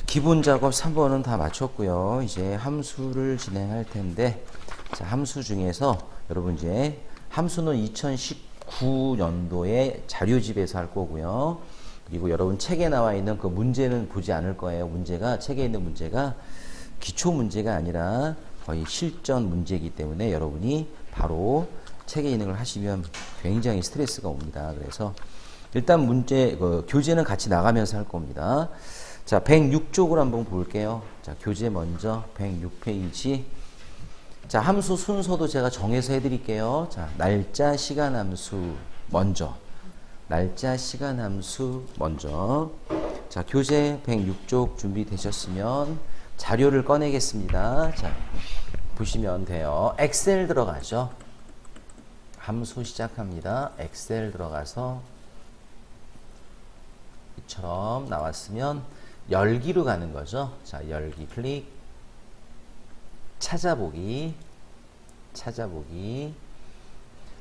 기본 작업 3번은 다 마쳤고요. 이제 함수를 진행할 텐데, 자, 함수 중에서 여러분 이제 함수는 2019년도에 자료집에서 할 거고요. 그리고 여러분 책에 나와 있는 그 문제는 보지 않을 거예요. 문제가, 책에 있는 문제가 기초 문제가 아니라 거의 실전 문제이기 때문에 여러분이 바로 책에 있는 걸 하시면 굉장히 스트레스가 옵니다. 그래서 일단 문제, 교재는 같이 나가면서 할 겁니다. 자, 106쪽을 한번 볼게요. 자, 교재 먼저 106페이지. 자, 함수 순서도 제가 정해서 해드릴게요. 자, 날짜, 시간 함수 먼저. 날짜, 시간 함수 먼저. 자, 교재 106쪽 준비되셨으면 자료를 꺼내겠습니다. 자, 보시면 돼요. 엑셀 들어가죠. 함수 시작합니다. 엑셀 들어가서 이처럼 나왔으면 열기로 가는 거죠. 자, 열기 클릭. 찾아보기. 찾아보기.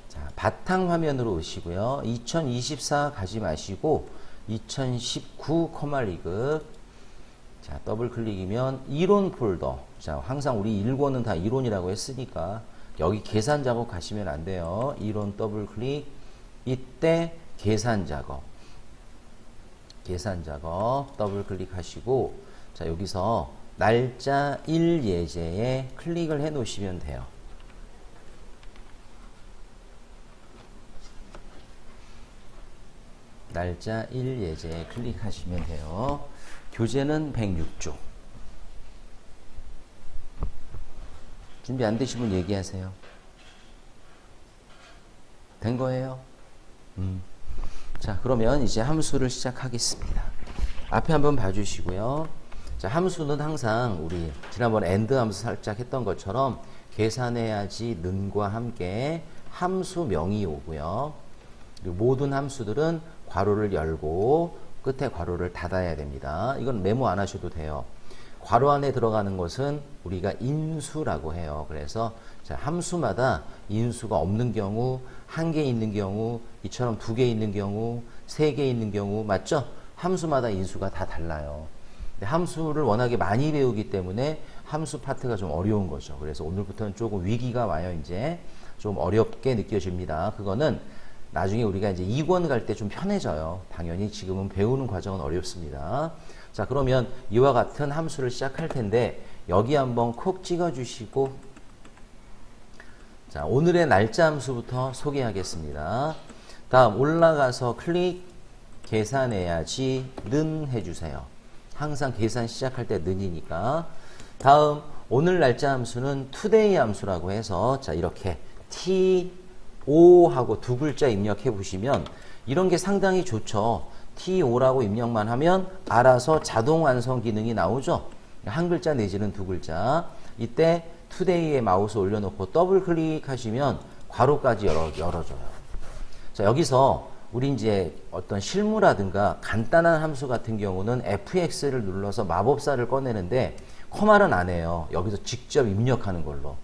자, 바탕화면으로 오시고요. 2024 가지 마시고 2019 커말리그. 자, 더블 클릭이면 이론 폴더. 자, 항상 우리 일권은 다 이론이라고 했으니까 여기 계산 작업 가시면 안 돼요. 이론 더블 클릭. 이때 계산 작업. 계산 작업 더블 클릭하시고, 자, 여기서 날짜 1 예제에 클릭을 해 놓으시면 돼요. 날짜 1 예제에 클릭하시면 돼요. 교재는 106쪽. 준비 안 되시면 얘기하세요. 된 거예요? 자, 그러면 이제 함수를 시작하겠습니다. 앞에 한번 봐주시고요. 자, 함수는 항상 우리 지난번에 AND 함수 살짝 했던 것처럼 계산해야지 는과 함께 함수명이 오고요. 그리고 모든 함수들은 괄호를 열고 끝에 괄호를 닫아야 됩니다. 이건 메모 안 하셔도 돼요. 괄호 안에 들어가는 것은 우리가 인수라고 해요. 그래서 자, 함수마다 인수가 없는 경우, 1개 있는 경우, 이처럼 2개 있는 경우, 3개 있는 경우, 맞죠? 함수마다 인수가 다 달라요. 근데 함수를 워낙에 많이 배우기 때문에 함수 파트가 좀 어려운 거죠. 그래서 오늘부터는 조금 위기가 와요. 이제 좀 어렵게 느껴집니다. 그거는 나중에 우리가 이제 2권 갈 때 좀 편해져요. 당연히 지금은 배우는 과정은 어렵습니다. 자, 그러면 이와 같은 함수를 시작할 텐데 여기 한번 콕 찍어 주시고, 자, 오늘의 날짜 함수부터 소개하겠습니다. 다음 올라가서 클릭, 계산해야지 는 해주세요. 항상 계산 시작할 때 는이니까. 다음 오늘 날짜 함수는 today 함수라고 해서, 자, 이렇게 T5 하고 두 글자 입력해 보시면 이런 게 상당히 좋죠. T5라고 입력만 하면 알아서 자동 완성 기능이 나오죠. 한 글자 내지는 두 글자. 이때 today에 마우스 올려놓고 더블 클릭하시면 괄호까지 열어줘요. 자, 여기서 우리 이제 어떤 실무라든가 간단한 함수 같은 경우는 FX를 눌러서 마법사를 꺼내는데 커말은 안 해요. 여기서 직접 입력하는 걸로.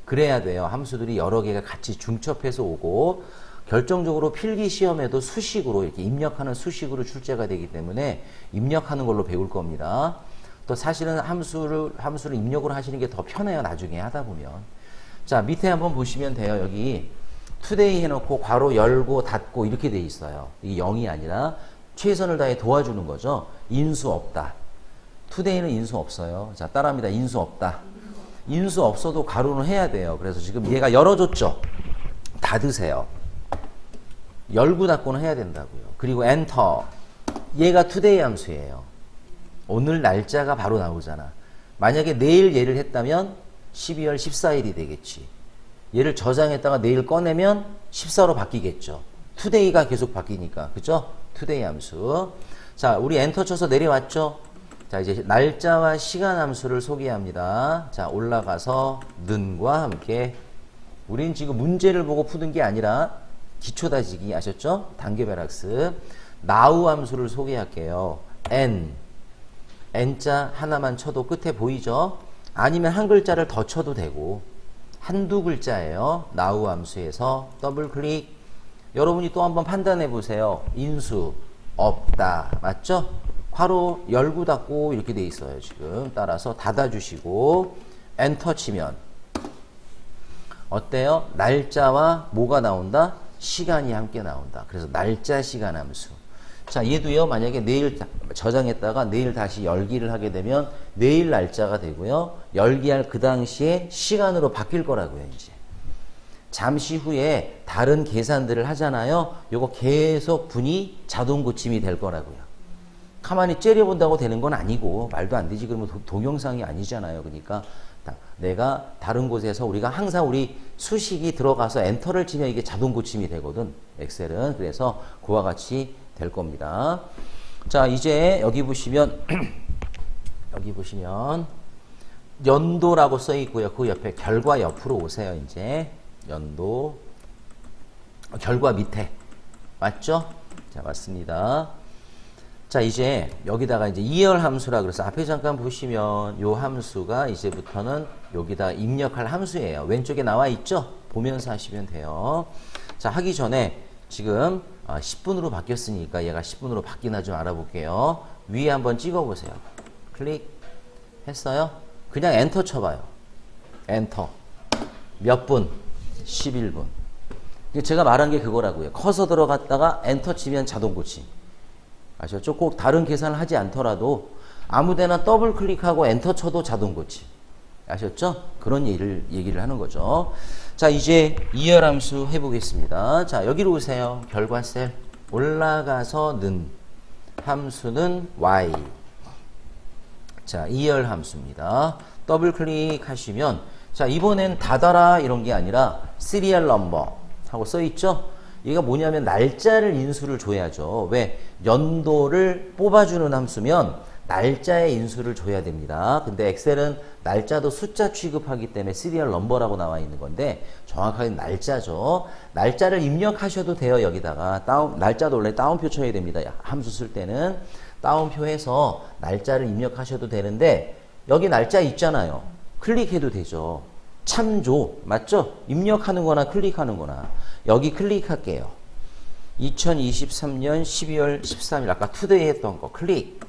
그래야 돼요. 함수들이 여러 개가 같이 중첩해서 오고, 결정적으로 필기 시험에도 수식으로 이렇게 입력하는 수식으로 출제가 되기 때문에 입력하는 걸로 배울 겁니다. 또 사실은 함수를 입력으로 하시는 게 더 편해요. 나중에 하다 보면. 자, 밑에 한번 보시면 돼요. 여기 today 해놓고 괄호 열고 닫고 이렇게 돼 있어요. 이게 0이 아니라 최선을 다해 도와주는 거죠. 인수 없다. today는 인수 없어요. 자, 따라합니다. 인수 없다. 인수 없어도 괄호는 해야 돼요. 그래서 지금 얘가 열어줬죠. 닫으세요. 열고 닫고는 해야 된다고요. 그리고 엔터. 얘가 today 함수예요. 오늘 날짜가 바로 나오잖아. 만약에 내일 얘를 했다면 12월 14일이 되겠지. 얘를 저장했다가 내일 꺼내면 14로 바뀌겠죠. today가 계속 바뀌니까. 그죠? today 함수. 자, 우리 엔터 쳐서 내려왔죠? 자, 이제 날짜와 시간 함수를 소개합니다. 자, 올라가서 는과 함께. 우린 지금 문제를 보고 푸는 게 아니라 기초 다지기 아셨죠? 단계별 학습. now 함수를 소개할게요. n자 하나만 쳐도 끝에 보이죠? 아니면 한 글자를 더 쳐도 되고, 한두 글자예요. now 함수에서 더블 클릭. 여러분이 또 한번 판단해 보세요. 인수 없다. 맞죠? 괄호 열고 닫고 이렇게 돼 있어요. 지금 따라서 닫아주시고 엔터 치면 어때요? 날짜와 뭐가 나온다? 시간이 함께 나온다. 그래서 날짜 시간 함수. 자, 얘도요. 만약에 내일 저장했다가 내일 다시 열기를 하게 되면 내일 날짜가 되고요. 열기할 그 당시에 시간으로 바뀔 거라고요. 이제 잠시 후에 다른 계산들을 하잖아요. 요거 계속 분이 자동 고침이 될 거라고요. 가만히 째려본다고 되는 건 아니고 말도 안 되지. 그러면 동영상이 아니잖아요. 그러니까 내가 다른 곳에서 우리가 항상 우리 수식이 들어가서 엔터를 치면 이게 자동 고침이 되거든. 엑셀은. 그래서 그와 같이 될 겁니다. 자, 이제 여기 보시면 여기 보시면 연도라고 써 있고요. 그 옆에 결과 옆으로 오세요. 이제 연도 결과 밑에 맞죠? 자, 맞습니다. 자, 이제 여기다가 이제 이열 함수라 그래서 앞에 잠깐 보시면 요 함수가 이제부터는 여기다 입력할 함수예요. 왼쪽에 나와 있죠? 보면서 하시면 돼요. 자, 하기 전에 지금 10분으로 바뀌었으니까 얘가 10분으로 바뀌나 좀 알아볼게요. 위에 한번 찍어보세요. 클릭 했어요? 그냥 엔터 쳐봐요. 엔터. 몇 분? 11분. 제가 말한 게 그거라고요. 커서 들어갔다가 엔터 치면 자동 고침. 아셨죠? 꼭 다른 계산을 하지 않더라도 아무데나 더블 클릭하고 엔터 쳐도 자동 고침. 아셨죠? 그런 얘기를 하는 거죠. 자, 이제 이열 함수 해보겠습니다. 자, 여기로 오세요. 결과 셀. 올라가서 는 함수는 y. 자, 이열 함수입니다. 더블 클릭하시면 자, 이번엔 닫아라 이런 게 아니라 시리얼 넘버 하고 써 있죠? 얘가 뭐냐면 날짜를 인수를 줘야죠. 왜? 연도를 뽑아주는 함수면 날짜의 인수를 줘야 됩니다. 근데 엑셀은 날짜도 숫자 취급하기 때문에 시리얼 넘버라고 나와 있는 건데 정확하게 날짜죠. 날짜를 입력하셔도 돼요. 여기다가 날짜도 원래 따옴표 쳐야 됩니다. 함수 쓸 때는 따옴표 해서 날짜를 입력하셔도 되는데 여기 날짜 있잖아요. 클릭해도 되죠. 참조 맞죠? 입력하는 거나 클릭하는 거나 여기 클릭할게요. 2023년 12월 13일 아까 투데이 했던 거 클릭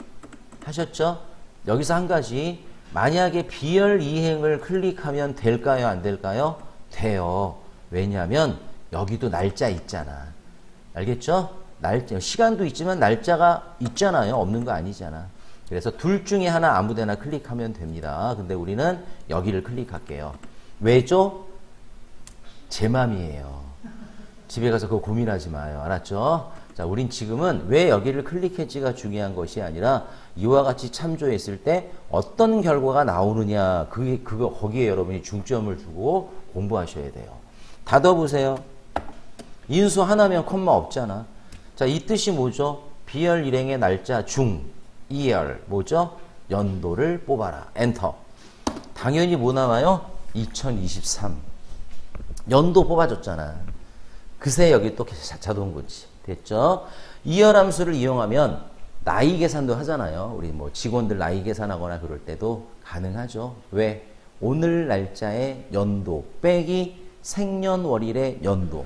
하셨죠? 여기서 한 가지 만약에 비열 이행을 클릭하면 될까요? 안 될까요? 돼요. 왜냐하면 여기도 날짜 있잖아. 알겠죠? 날짜, 시간도 있지만 날짜가 있잖아요. 없는 거 아니잖아. 그래서 둘 중에 하나 아무데나 클릭하면 됩니다. 근데 우리는 여기를 클릭할게요. 왜죠? 제 맘이에요. 집에 가서 그거 고민하지 마요. 알았죠? 자, 우린 지금은 왜 여기를 클릭했지가 중요한 것이 아니라 이와 같이 참조했을 때 어떤 결과가 나오느냐 거기에 여러분이 중점을 두고 공부하셔야 돼요. 닫아보세요. 인수 하나면 콤마 없잖아. 자, 이 뜻이 뭐죠? 비열 일행의 날짜 중, 이열 뭐죠? 연도를 뽑아라. 엔터. 당연히 뭐 나와요? 2023. 연도 뽑아줬잖아. 그새 여기 또 자동 고침. 됐죠? 이열 함수를 이용하면 나이 계산도 하잖아요. 우리 뭐 직원들 나이 계산하거나 그럴 때도 가능하죠. 왜? 오늘 날짜의 연도 빼기 생년월일의 연도.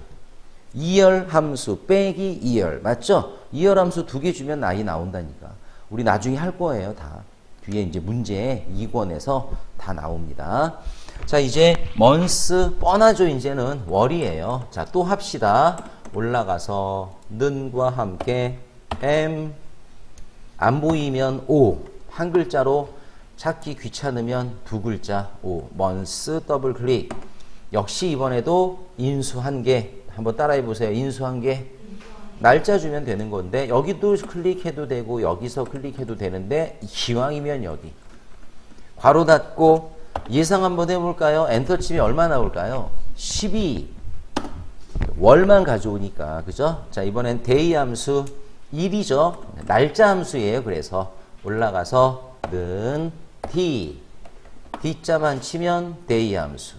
이열 함수 빼기 이열. 맞죠? 이열 함수 2개 주면 나이 나온다니까. 우리 나중에 할 거예요. 다. 뒤에 이제 문제 2권에서 다 나옵니다. 자, 이제 month 뻔하죠. 이제는 월이에요. 자, 또 합시다. 올라가서 는과 함께 m 안 보이면 o 한 글자로 찾기 귀찮으면 두 글자 o month 더블 클릭. 역시 이번에도 인수 한 개 한번 따라해 보세요. 인수 한 개. 날짜 주면 되는 건데 여기도 클릭해도 되고 여기서 클릭해도 되는데 기왕이면 여기 괄호 닫고 예상 한번 해볼까요? 엔터 치면 얼마 나올까요? 12 월만 가져오니까 그죠? 자, 이번엔 데이 함수 1이죠. 날짜 함수예요. 그래서 올라가서 는 d d자만 치면 데이 함수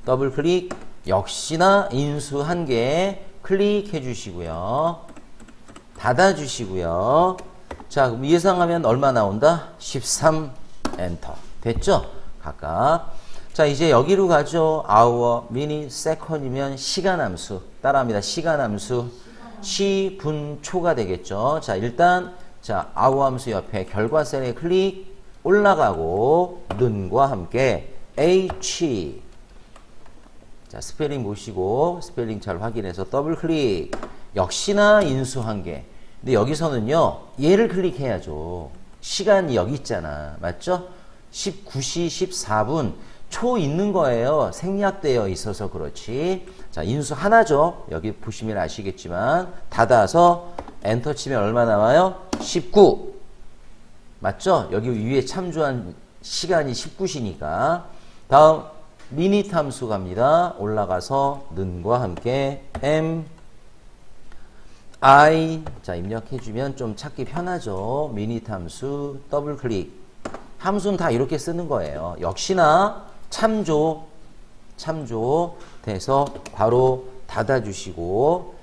더블 클릭 역시나 인수 한 개 클릭해 주시고요. 닫아 주시고요. 자, 그럼 예상하면 얼마 나온다? 13 엔터. 됐죠? 각각. 자, 이제 여기로 가죠. hour, minute, second이면 시간 함수. 따라합니다. 시간 함수. 시, 분, 초가 되겠죠. 자, 일단 자, 아우 함수 옆에 결과 셀에 클릭 올라가고 는과 함께 H. 자, 스펠링 보시고 스펠링 잘 확인해서 더블 클릭. 역시나 인수 한 개. 근데 여기서는요, 얘를 클릭해야죠. 시간이 여기 있잖아. 맞죠? 19시 14분 초 있는 거예요. 생략되어 있어서 그렇지. 자, 인수 하나죠. 여기 보시면 아시겠지만 닫아서 엔터 치면 얼마 나와요? 19. 맞죠? 여기 위에 참조한 시간이 19시니까. 다음 미닛 함수 갑니다. 올라가서 는과 함께 M I. 자, 입력해주면 좀 찾기 편하죠. 미닛 함수 더블 클릭. 함수는 다 이렇게 쓰는 거예요. 역시나 참조 돼서 바로 닫아주시고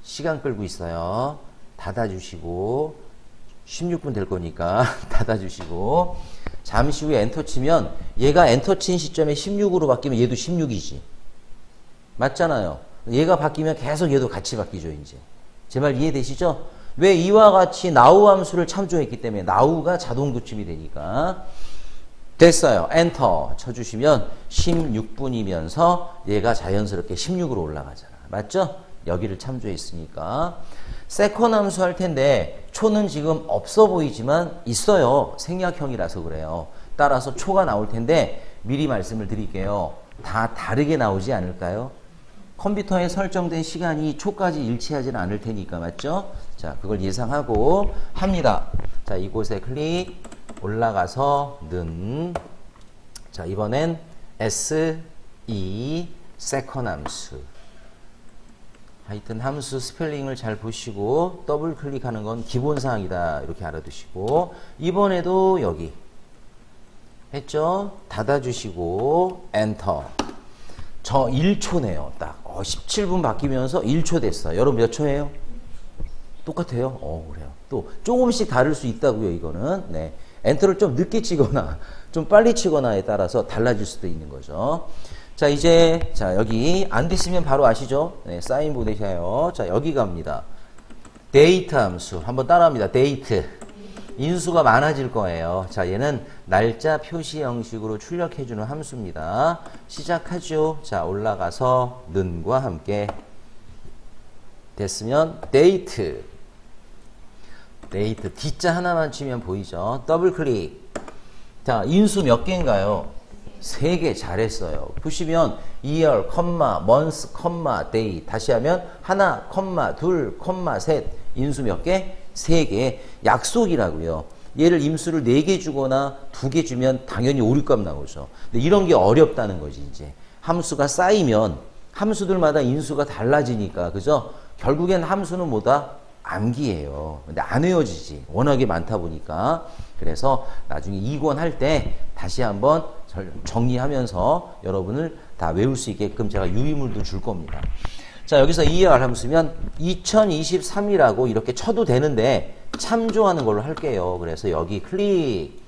시간 끌고 있어요. 닫아주시고 16분 될 거니까 닫아주시고 잠시 후에 엔터 치면 얘가 엔터 친 시점에 16으로 바뀌면 얘도 16이지. 맞잖아요. 얘가 바뀌면 계속 얘도 같이 바뀌죠. 이제 제 말 이해되시죠? 왜 이와 같이 now 함수를 참조했기 때문에 now가 자동 도출이 되니까. 됐어요. 엔터 쳐주시면 16분이면서 얘가 자연스럽게 16으로 올라가잖아. 맞죠? 여기를 참조했으니까. 세컨 함수 할 텐데 초는 지금 없어 보이지만 있어요. 생략형이라서 그래요. 따라서 초가 나올 텐데 미리 말씀을 드릴게요. 다 다르게 나오지 않을까요? 컴퓨터에 설정된 시간이 초까지 일치하지는 않을 테니까. 맞죠? 자, 그걸 예상하고 합니다. 자, 이곳에 클릭 올라가서 는. 자, 이번엔 S, E, 세컨 함수. 하여튼 함수 스펠링을 잘 보시고 더블 클릭하는 건 기본사항이다. 이렇게 알아두시고 이번에도 여기 했죠? 닫아주시고 엔터. 저 1초네요. 딱 17분 바뀌면서 1초 됐어요. 여러분 몇 초예요? 똑같아요? 그래요. 또 조금씩 다를 수 있다고요. 이거는. 네. 엔터를 좀 늦게 치거나 좀 빨리 치거나에 따라서 달라질 수도 있는 거죠. 자, 이제 자 여기 안 되시면 바로 아시죠? 네, 사인 보내셔요. 자, 여기 갑니다. 데이트 함수 한번 따라합니다. 데이트. 인수가 많아질 거예요. 자, 얘는 날짜 표시 형식으로 출력해주는 함수입니다. 시작하죠. 자, 올라가서 는과 함께 됐으면 데이트. 데이트 D자 하나만 치면 보이죠? 더블 클릭. 자, 인수 몇 개인가요? 3개. 잘했어요. 보시면 year, month, day. 다시 하면 하나, 둘, 셋. 인수 몇 개? 3개. 약속이라고요. 얘를 임수를 4개 주거나 2개 주면 당연히 오류값 나오죠. 근데 이런 게 어렵다는 거지. 이제 함수가 쌓이면 함수들마다 인수가 달라지니까, 그죠? 결국엔 함수는 뭐다? 암기예요. 근데 안 외워지지. 워낙에 많다 보니까. 그래서 나중에 2권 할 때 다시 한번 정리하면서 여러분을 다 외울 수 있게끔 제가 유의물도 줄 겁니다. 자, 여기서 ER 함수면 2023이라고 이렇게 쳐도 되는데 참조하는 걸로 할게요. 그래서 여기 클릭.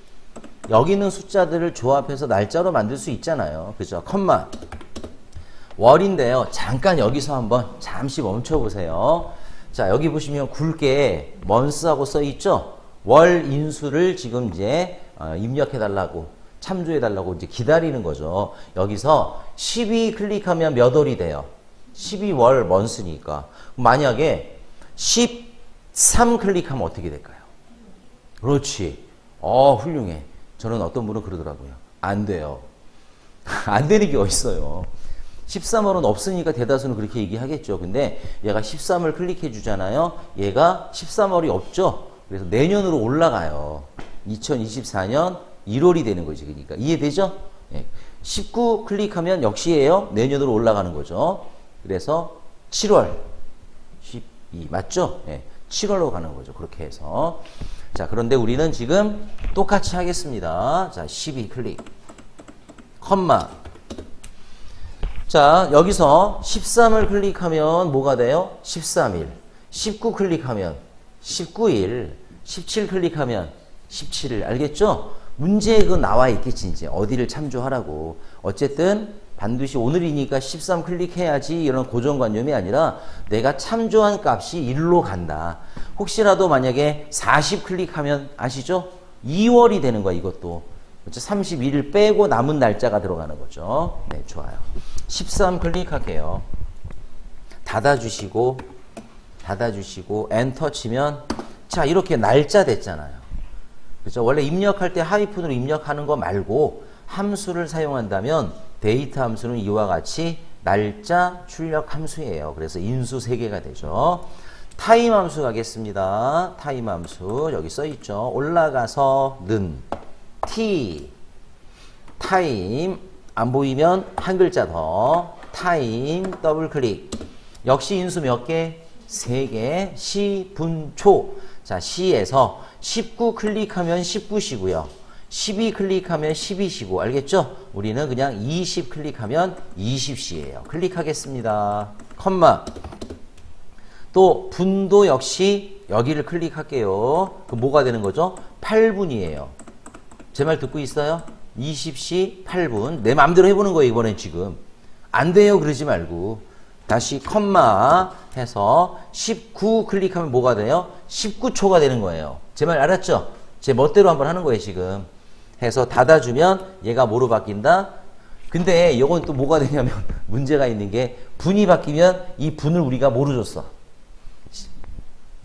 여기 있는 숫자들을 조합해서 날짜로 만들 수 있잖아요. 그죠? 컴마. 월인데요. 잠깐 여기서 한번 잠시 멈춰 보세요. 자, 여기 보시면 굵게 month하고 써 있죠? 월 인수를 지금 이제 입력해 달라고, 참조해 달라고 이제 기다리는 거죠. 여기서 12 클릭하면 몇 월이 돼요? 12월 month니까. 만약에 13 클릭하면 어떻게 될까요? 그렇지. 훌륭해. 저는 어떤 분은 그러더라고요. 안 돼요. 안 되는 게 어딨어요. 13월은 없으니까 대다수는 그렇게 얘기하겠죠. 근데 얘가 13을 클릭해 주잖아요. 얘가 13월이 없죠. 그래서 내년으로 올라가요. 2024년 1월이 되는 거지. 그러니까 이해되죠? 예. 19 클릭하면 역시예요. 내년으로 올라가는 거죠. 그래서 7월 12 맞죠? 예. 7월로 가는 거죠. 그렇게 해서. 자, 그런데 우리는 지금 똑같이 하겠습니다. 자, 12 클릭. 컴마. 자, 여기서 13을 클릭하면 뭐가 돼요? 13일. 19 클릭하면 19일. 17 클릭하면 17일. 알겠죠? 문제에 그 나와 있겠지. 이제 어디를 참조하라고. 어쨌든 반드시 오늘이니까 13 클릭해야지 이런 고정관념이 아니라 내가 참조한 값이 1로 간다. 혹시라도 만약에 40 클릭하면 아시죠? 2월이 되는 거야 이것도. 31일 빼고 남은 날짜가 들어가는 거죠. 네, 좋아요. 13 클릭할게요. 닫아주시고 엔터 치면 자 이렇게 날짜 됐잖아요. 그렇죠? 원래 입력할 때 하이픈으로 입력하는 거 말고 함수를 사용한다면 데이터 함수는 이와 같이 날짜 출력 함수예요. 그래서 인수 3개가 되죠. 타임 함수 가겠습니다. 타임 함수 여기 써 있죠. 올라가서 는 t 타임 안 보이면 한 글자 더 타임 더블 클릭 역시 인수 몇 개? 3개 시, 분, 초. 자 시에서 19 클릭하면 19시고요. 12 클릭하면 12시고 알겠죠? 우리는 그냥 20 클릭하면 20시예요. 클릭하겠습니다. 컴마 또 분도 역시 여기를 클릭할게요. 그럼 뭐가 되는 거죠? 8분이에요. 제 말 듣고 있어요? 20시 8분. 내 마음대로 해보는 거예요. 이번엔 지금. 안 돼요. 그러지 말고. 다시 컴마 해서 19 클릭하면 뭐가 돼요? 19초가 되는 거예요. 제 말 알았죠? 제 멋대로 한번 하는 거예요. 지금. 해서 닫아주면 얘가 뭐로 바뀐다? 근데 이건 또 뭐가 되냐면 문제가 있는 게 분이 바뀌면 이 분을 우리가 뭐로 줬어?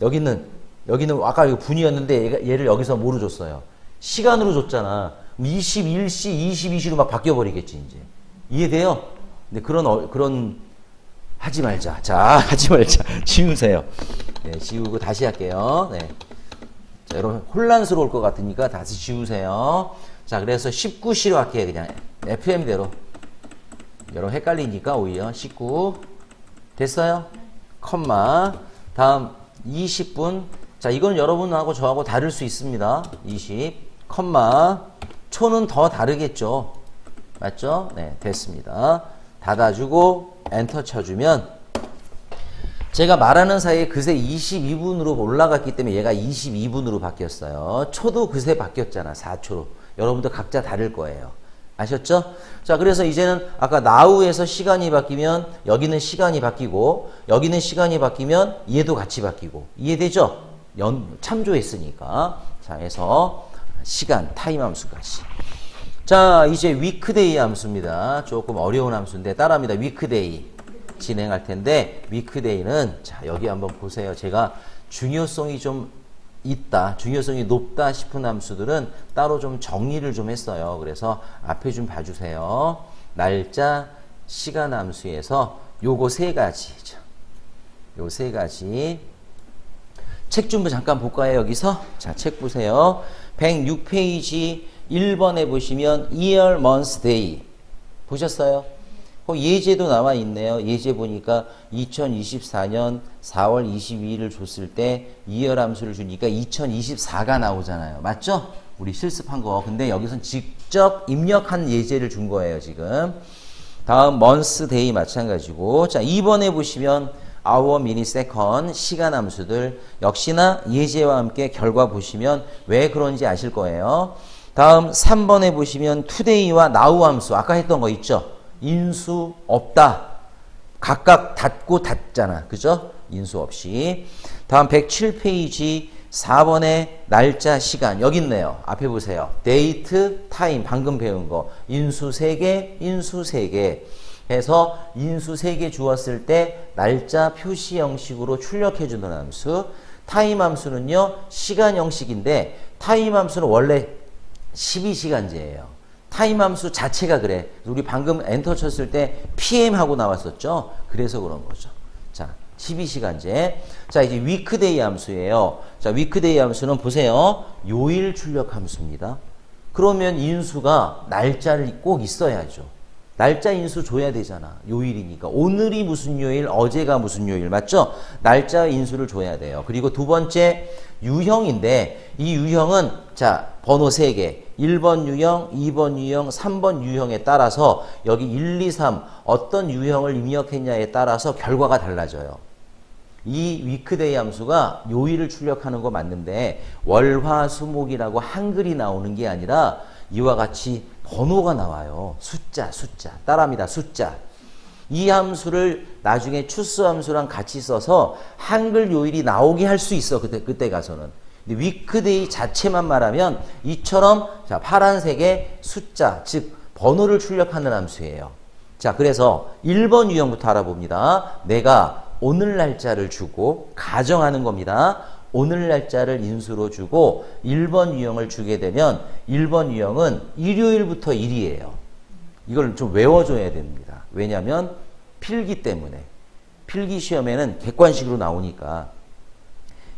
여기는 아까 이거 분이었는데 얘를 여기서 뭐로 줬어요? 시간으로 줬잖아. 21시, 22시로 막 바뀌어버리겠지, 이제. 이해돼요? 근데 그런, 하지 말자. 자, 하지 말자. 지우세요. 네, 지우고 다시 할게요. 네. 자, 여러분, 혼란스러울 것 같으니까 다시 지우세요. 자, 그래서 19시로 할게요, 그냥. FM대로. 여러분, 헷갈리니까 오히려 19. 됐어요? 컴마. 다음, 20분. 자, 이건 여러분하고 저하고 다를 수 있습니다. 20. 컴마. 초는 더 다르겠죠. 맞죠? 네, 됐습니다. 닫아주고 엔터 쳐주면 제가 말하는 사이에 그새 22분으로 올라갔기 때문에 얘가 22분으로 바뀌었어요. 초도 그새 바뀌었잖아. 4초로. 여러분도 각자 다를 거예요. 아셨죠? 자, 그래서 이제는 아까 now에서 시간이 바뀌면 여기는 시간이 바뀌고 여기는 시간이 바뀌면 얘도 같이 바뀌고 이해되죠? 참조했으니까. 자, 해서 시간, 타임 함수까지. 자, 이제 위크데이 함수입니다. 조금 어려운 함수인데 따라합니다. 위크데이 진행할 텐데 위크데이는 자, 여기 한번 보세요. 제가 중요성이 좀 있다, 중요성이 높다 싶은 함수들은 따로 좀 정리를 좀 했어요. 그래서 앞에 좀 봐주세요. 날짜, 시간 함수에서 요거 3가지. 요 3가지. 책 좀 잠깐 볼까요, 여기서? 자, 책 보세요. 106페이지 1번에 보시면 year, month, day. 보셨어요? 예제도 나와 있네요. 예제 보니까 2024년 4월 22일을 줬을 때 year 함수를 주니까 2024가 나오잖아요. 맞죠? 우리 실습한 거. 근데 여기선 직접 입력한 예제를 준 거예요, 지금. 다음 month, day 마찬가지고. 자, 2번에 보시면 hour, minute, second 시간 함수들 역시나 예제와 함께 결과 보시면 왜 그런지 아실 거예요. 다음 3번에 보시면 today와 now 함수 아까 했던 거 있죠? 인수 없다. 각각 닫고 닫잖아. 그죠? 인수 없이. 다음 107페이지 4번에 날짜, 시간 여기 있네요. 앞에 보세요. 데이트, 타임 방금 배운 거. 인수 3개, 인수 3개. 해서 인수 3개 주었을 때 날짜 표시 형식으로 출력해주는 함수. 타임 함수는요. 시간 형식인데 타임 함수는 원래 12시간제예요. 타임 함수 자체가 그래. 우리 방금 엔터 쳤을 때 PM 하고 나왔었죠. 그래서 그런 거죠. 자, 12시간제. 자, 이제 위크데이 함수예요. 자, 위크데이 함수는 보세요. 요일 출력 함수입니다. 그러면 인수가 날짜를 꼭 있어야죠. 날짜 인수 줘야 되잖아. 요일이니까. 오늘이 무슨 요일, 어제가 무슨 요일. 맞죠? 날짜 인수를 줘야 돼요. 그리고 두 번째 유형인데 이 유형은 자, 번호 3개. 1번 유형, 2번 유형, 3번 유형에 따라서 여기 1, 2, 3 어떤 유형을 입력했냐에 따라서 결과가 달라져요. 이 위크데이 함수가 요일을 출력하는 거 맞는데 월화수목이라고 한글이 나오는 게 아니라 이와 같이 번호가 나와요. 숫자. 따라합니다. 숫자. 이 함수를 나중에 추수 함수랑 같이 써서 한글 요일이 나오게 할 수 있어. 그때 가서는. 근데 위크데이 자체만 말하면 이처럼 자, 파란색의 숫자, 즉 번호를 출력하는 함수예요. 자, 그래서 1번 유형부터 알아봅니다. 내가 오늘 날짜를 주고 가정하는 겁니다. 오늘 날짜를 인수로 주고 1번 유형을 주게 되면 1번 유형은 일요일부터 일이에요. 이걸 좀 외워줘야 됩니다. 왜냐하면 필기 때문에. 필기 시험에는 객관식으로 나오니까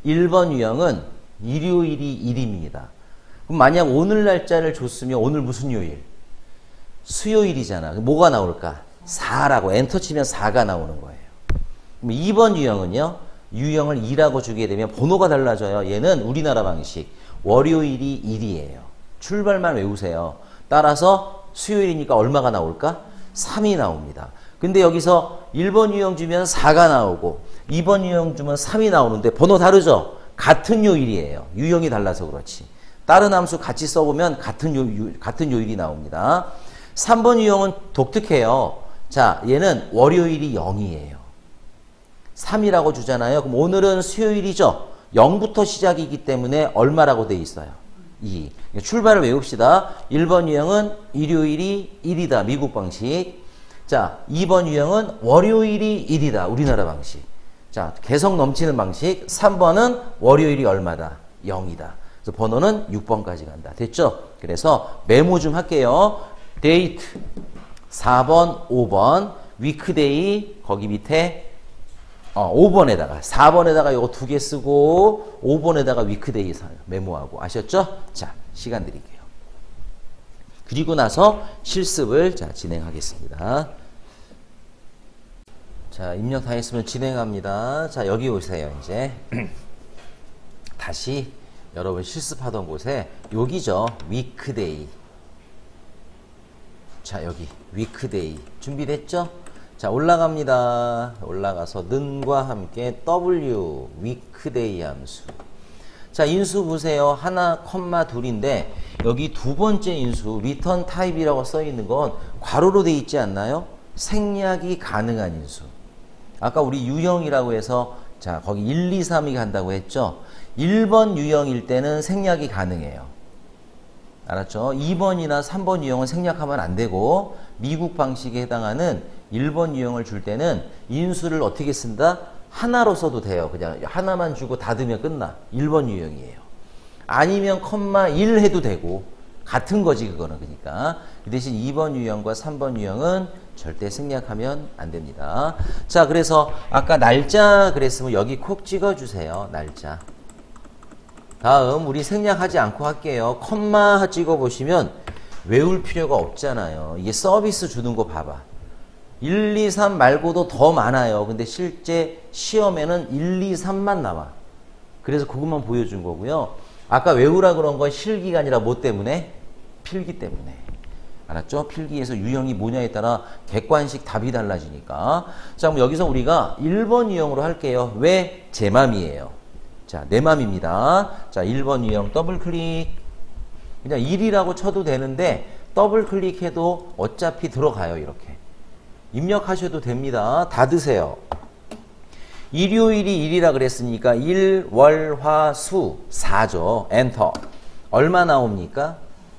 1번 유형은 일요일이 일입니다. 그럼 만약 오늘 날짜를 줬으면 오늘 무슨 요일? 수요일이잖아. 뭐가 나올까? 4라고 엔터 치면 4가 나오는 거예요. 그럼 2번 유형은요. 유형을 2라고 주게 되면 번호가 달라져요. 얘는 우리나라 방식. 월요일이 1이에요. 출발만 외우세요. 따라서 수요일이니까 얼마가 나올까? 3이 나옵니다. 근데 여기서 1번 유형 주면 4가 나오고 2번 유형 주면 3이 나오는데 번호 다르죠? 같은 요일이에요. 유형이 달라서 그렇지. 다른 함수 같이 써보면 같은 요일이 나옵니다. 3번 유형은 독특해요. 자, 얘는 월요일이 0이에요. 3이라고 주잖아요. 그럼 오늘은 수요일이죠. 0부터 시작이기 때문에 얼마라고 돼 있어요? 2. 출발을 외웁시다. 1번 유형은 일요일이 1이다. 미국 방식. 자, 2번 유형은 월요일이 1이다. 우리나라 방식. 자, 개성 넘치는 방식. 3번은 월요일이 얼마다? 0이다. 그래서 번호는 6번까지 간다. 됐죠? 그래서 메모 좀 할게요. 데이트 4번, 5번, 위크데이 거기 밑에 5번에다가 4번에다가 요거 2개 쓰고 5번에다가 위크데이 메모하고 아셨죠? 자, 시간 드릴게요. 그리고 나서 실습을 자, 진행하겠습니다. 자, 입력 다 했으면 진행합니다. 자, 여기 오세요. 이제 다시 여러분 실습하던 곳에 여기죠. 위크데이. 자, 여기 위크데이 준비됐죠? 자, 올라갑니다. 올라가서 는과 함께 W 위크데이 함수. 자, 인수 보세요. 하나, 컴마 둘인데 여기 두 번째 인수 리턴 타입이라고 써 있는 건 괄호로 돼 있지 않나요? 생략이 가능한 인수. 아까 우리 유형이라고 해서 자, 거기 1, 2, 3이 간다고 했죠? 1번 유형일 때는 생략이 가능해요. 알았죠? 2번이나 3번 유형은 생략하면 안 되고 미국 방식에 해당하는 1번 유형을 줄 때는 인수를 어떻게 쓴다? 하나로 써도 돼요. 그냥 하나만 주고 닫으면 끝나. 1번 유형이에요. 아니면 컴마 1 해도 되고 같은 거지 그거는. 그러니까 그 대신 2번 유형과 3번 유형은 절대 생략하면 안 됩니다. 자, 그래서 아까 날짜 그랬으면 여기 콕 찍어주세요. 날짜. 다음 우리 생략하지 않고 할게요. 컴마 찍어보시면 외울 필요가 없잖아요. 이게 서비스 주는 거 봐봐. 1, 2, 3 말고도 더 많아요. 근데 실제 시험에는 1, 2, 3만 나와. 그래서 그것만 보여준 거고요. 아까 외우라 그런 건 실기가 아니라 뭐 때문에? 필기 때문에. 알았죠? 필기에서 유형이 뭐냐에 따라 객관식 답이 달라지니까. 자, 그럼 여기서 우리가 1번 유형으로 할게요. 왜? 제 맘이에요. 자, 내 맘입니다. 자, 1번 유형 더블 클릭. 그냥 1이라고 쳐도 되는데 더블 클릭해도 어차피 들어가요. 이렇게. 입력하셔도 됩니다. 닫으세요. 일요일이 1이라 그랬으니까 1, 월, 화, 수 4죠. 엔터. 얼마 나옵니까?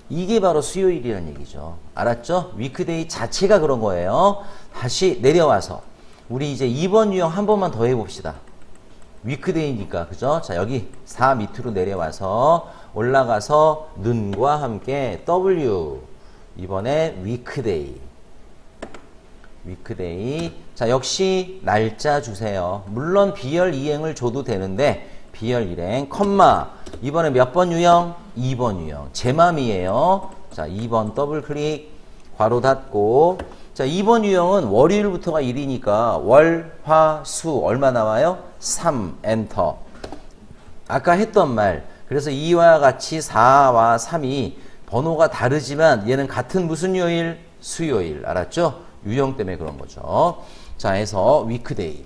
이게 바로 수요일이라는 얘기죠. 알았죠? 위크데이 자체가 그런 거예요. 다시 내려와서 우리 이제 2번 유형 한 번만 더 해봅시다. 위크데이니까 그죠? 자, 여기 4 밑으로 내려와서 올라가서 는과 함께 W. 이번에 위크데이. 위크데이. 자, 역시 날짜 주세요. 물론 비열 이행을 줘도 되는데 비열 일행 컴마. 이번에 몇 번 유형? 2번 유형. 제 맘이에요. 자, 2번 더블 클릭. 괄호 닫고. 자, 2번 유형은 월요일부터가 1이니까 월, 화, 수 얼마 나와요? 3 엔터. 아까 했던 말. 그래서 이와 같이 4와 3이 번호가 다르지만 얘는 같은 무슨 요일? 수요일. 알았죠? 유형 때문에 그런 거죠. 자, 해서 위크데이.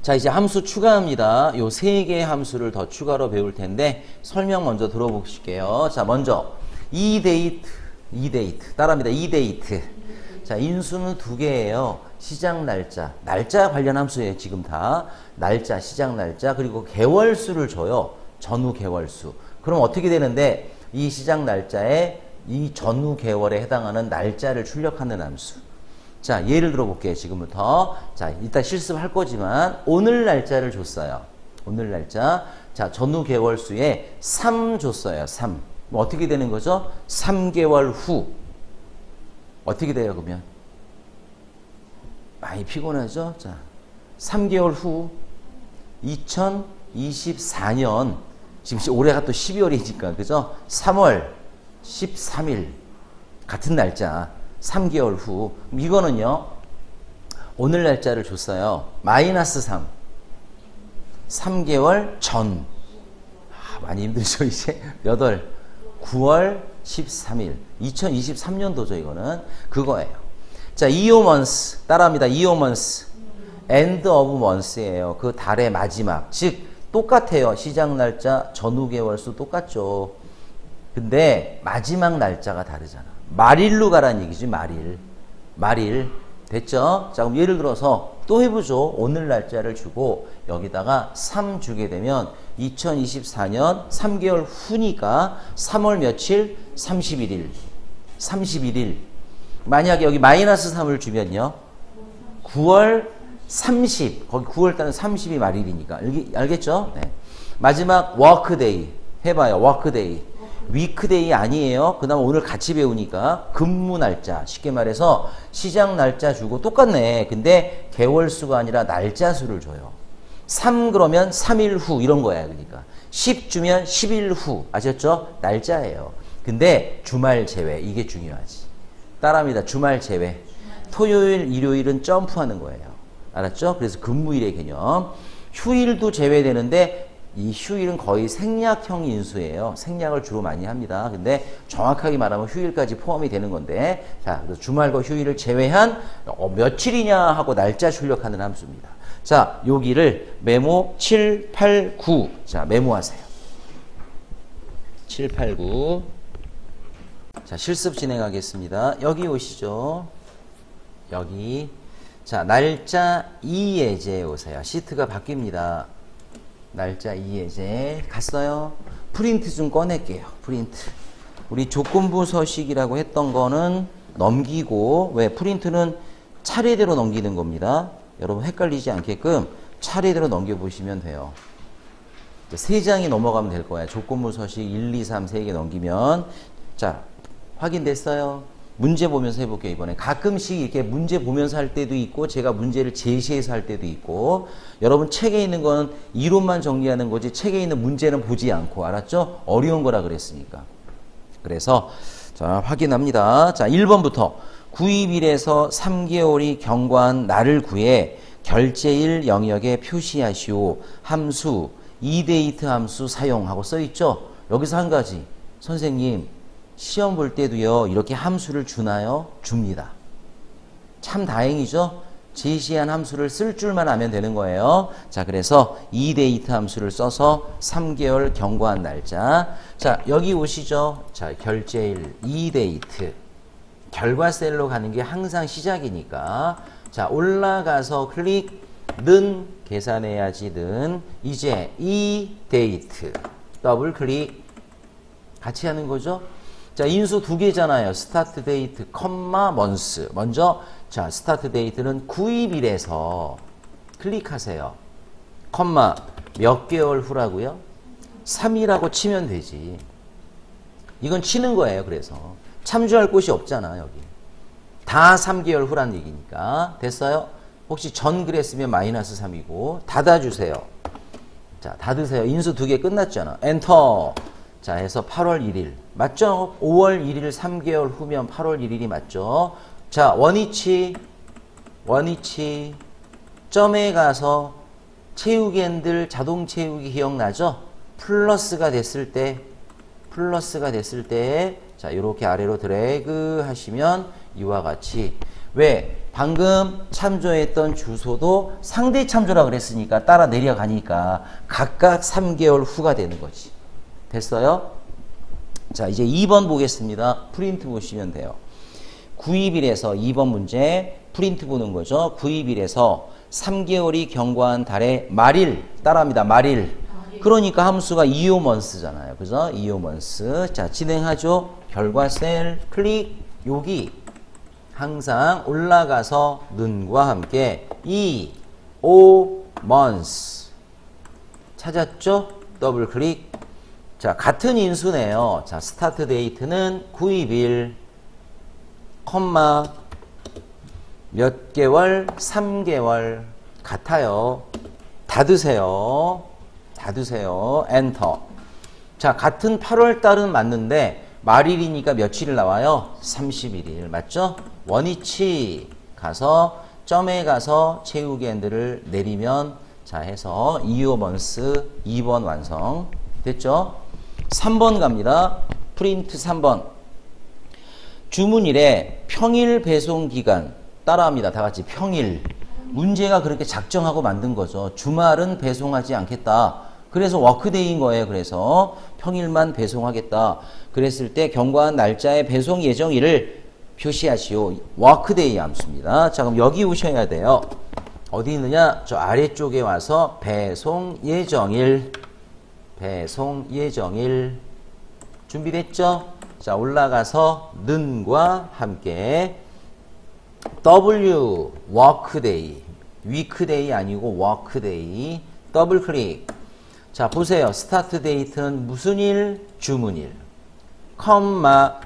자, 이제 함수 추가합니다. 요 3개의 함수를 더 추가로 배울 텐데 설명 먼저 들어보실게요. 자, 먼저 이데이트. 따라합니다. 이데이트. 자, 인수는 두 개예요. 시작 날짜. 날짜 관련 함수예요, 지금 다. 날짜, 시작 날짜, 그리고 개월수를 줘요. 전후 개월수. 그럼 어떻게 되는데, 이 시작 날짜에 이 전후 개월에 해당하는 날짜를 출력하는 함수. 자, 예를 들어 볼게요, 지금부터. 자, 이따 실습할 거지만, 오늘 날짜를 줬어요. 오늘 날짜. 자, 전후 개월수에 3 줬어요, 3. 뭐 어떻게 되는 거죠? 3개월 후. 어떻게 돼요, 그러면? 많이 피곤하죠? 자, 3개월 후 2024년 지금 올해가 또 12월이니까 그죠? 3월 13일 같은 날짜 3개월 후 이거는요 오늘 날짜를 줬어요. 마이너스 3 3개월 전 많이 힘들죠 이제 몇 월 9월 13일 2023년도죠 이거는 그거예요. 자, year months 따라합니다. year months end of months예요. 그 달의 마지막 즉 똑같아요. 시작 날짜 전후 개월수 똑같죠. 근데 마지막 날짜가 다르잖아. 말일로 가라는 얘기지. 말일 됐죠? 자, 그럼 예를 들어서 또 해보죠. 오늘 날짜를 주고 여기다가 3 주게 되면 2024년 3개월 후니까 3월 며칠? 31일 만약에 여기 마이너스 3을 주면요 9월 30 거기 9월달은 30이 말일이니까 알겠죠? 네. 마지막 워크데이 해봐요. 워크데이 위크데이 아니에요. 그 다음 오늘 같이 배우니까 근무 날짜 쉽게 말해서 시작 날짜 주고 똑같네. 근데 개월수가 아니라 날짜 수를 줘요. 3 그러면 3일 후 이런 거야. 그러니까 10 주면 10일 후 아셨죠? 날짜예요. 근데 주말 제외 이게 중요하지. 따라합니다. 주말 제외. 토요일 일요일은 점프하는 거예요. 알았죠? 그래서 근무일의 개념. 휴일도 제외되는데 이 휴일은 거의 생략형 인수예요. 생략을 주로 많이 합니다. 근데 정확하게 말하면 휴일까지 포함이 되는 건데 자, 그래서 주말과 휴일을 제외한 며칠이냐 하고 날짜 출력하는 함수입니다. 자, 여기를 메모 7, 8, 9 자, 메모하세요. 7, 8, 9 자, 실습 진행하겠습니다. 여기 오시죠. 여기 자, 날짜 이예제에 오세요. 시트가 바뀝니다. 날짜 이예제 갔어요. 프린트 좀 꺼낼게요. 프린트. 우리 조건부 서식이라고 했던 거는 넘기고 왜 프린트는 차례대로 넘기는 겁니다. 여러분 헷갈리지 않게끔 차례대로 넘겨보시면 돼요. 3장이 넘어가면 될 거야. 조건부 서식 1, 2, 3 3개 넘기면 자 확인됐어요? 문제 보면서 해볼게요. 이번에 가끔씩 이렇게 문제 보면서 할 때도 있고 제가 문제를 제시해서 할 때도 있고 여러분 책에 있는 거는 이론만 정리하는 거지 책에 있는 문제는 보지 않고 알았죠? 어려운 거라 그랬으니까. 그래서 자 확인합니다. 자 1번부터 구입일에서 3개월이 경과한 날을 구해 결제일 영역에 표시하시오. 함수 이데이트 함수 사용하고 써있죠? 여기서 한 가지 선생님 시험 볼 때도요 이렇게 함수를 주나요? 줍니다. 참 다행이죠? 제시한 함수를 쓸 줄만 아면 되는 거예요. 자 그래서 이데이트 함수를 써서 3개월 경과한 날짜. 자 여기 오시죠. 자 결제일 이데이트 결과셀로 가는 게 항상 시작이니까 자 올라가서 클릭 는 계산해야지 는 이제 이데이트 더블 클릭 같이 하는 거죠. 자, 인수 두 개잖아요. 스타트 데이트, 컴마, 먼스. 먼저, 자, 스타트 데이트는 구입일에서 클릭하세요. 컴마, 몇 개월 후라고요? 3이라고 치면 되지. 이건 치는 거예요, 그래서. 참조할 곳이 없잖아, 여기. 다 3개월 후란 얘기니까. 됐어요? 혹시 전 그랬으면 마이너스 3이고, 닫아주세요. 자, 닫으세요. 인수 두 개 끝났잖아. 엔터. 자, 해서 8월 1일. 맞죠? 5월 1일 3개월 후면 8월 1일이 맞죠? 자, 원위치. 점에 가서 채우기 핸들 자동 채우기 기억나죠? 플러스가 됐을 때, 자, 이렇게 아래로 드래그 하시면 이와 같이. 왜? 방금 참조했던 주소도 상대 참조라 그랬으니까 따라 내려가니까 각각 3개월 후가 되는 거지. 됐어요? 자, 이제 2번 보겠습니다. 프린트 보시면 돼요. 9일에서 2번 문제 프린트 보는 거죠. 9일에서 3개월이 경과한 달의 말일 따라합니다. 말일. 그러니까 함수가 이오먼스잖아요. 그죠? 이오먼스. 자, 진행하죠. 결과 셀 클릭. 여기 항상 올라가서 는과 함께 months 찾았죠? 더블 클릭. 자, 같은 인수네요. 자, 스타트 데이트는 9일, 컴마 몇 개월, 3개월 같아요. 닫으세요. 닫으세요. 엔터. 자, 같은 8월 달은 맞는데 말일이니까 며칠이 나와요? 31일. 맞죠? 원위치 가서 점에 가서 채우기 핸들을 내리면 자 해서 이오먼스 2번 완성. 됐죠? 3번 갑니다. 프린트 3번. 주문일에 평일 배송 기간 따라합니다. 다 같이 평일. 문제가 그렇게 작정하고 만든 거죠. 주말은 배송하지 않겠다. 그래서 워크데이인 거예요. 그래서 평일만 배송하겠다. 그랬을 때 경과한 날짜의 배송 예정일을 표시하시오. 워크데이 함수입니다. 자, 그럼 여기 오셔야 돼요. 어디 있느냐? 저 아래쪽에 와서 배송 예정일. 배송 예정일. 준비됐죠? 자, 올라가서 는과 함께 W 워크데이. 위크데이 아니고 워크데이. 더블 클릭. 자, 보세요. 스타트 데이트는 무슨 일? 주문일. 컴마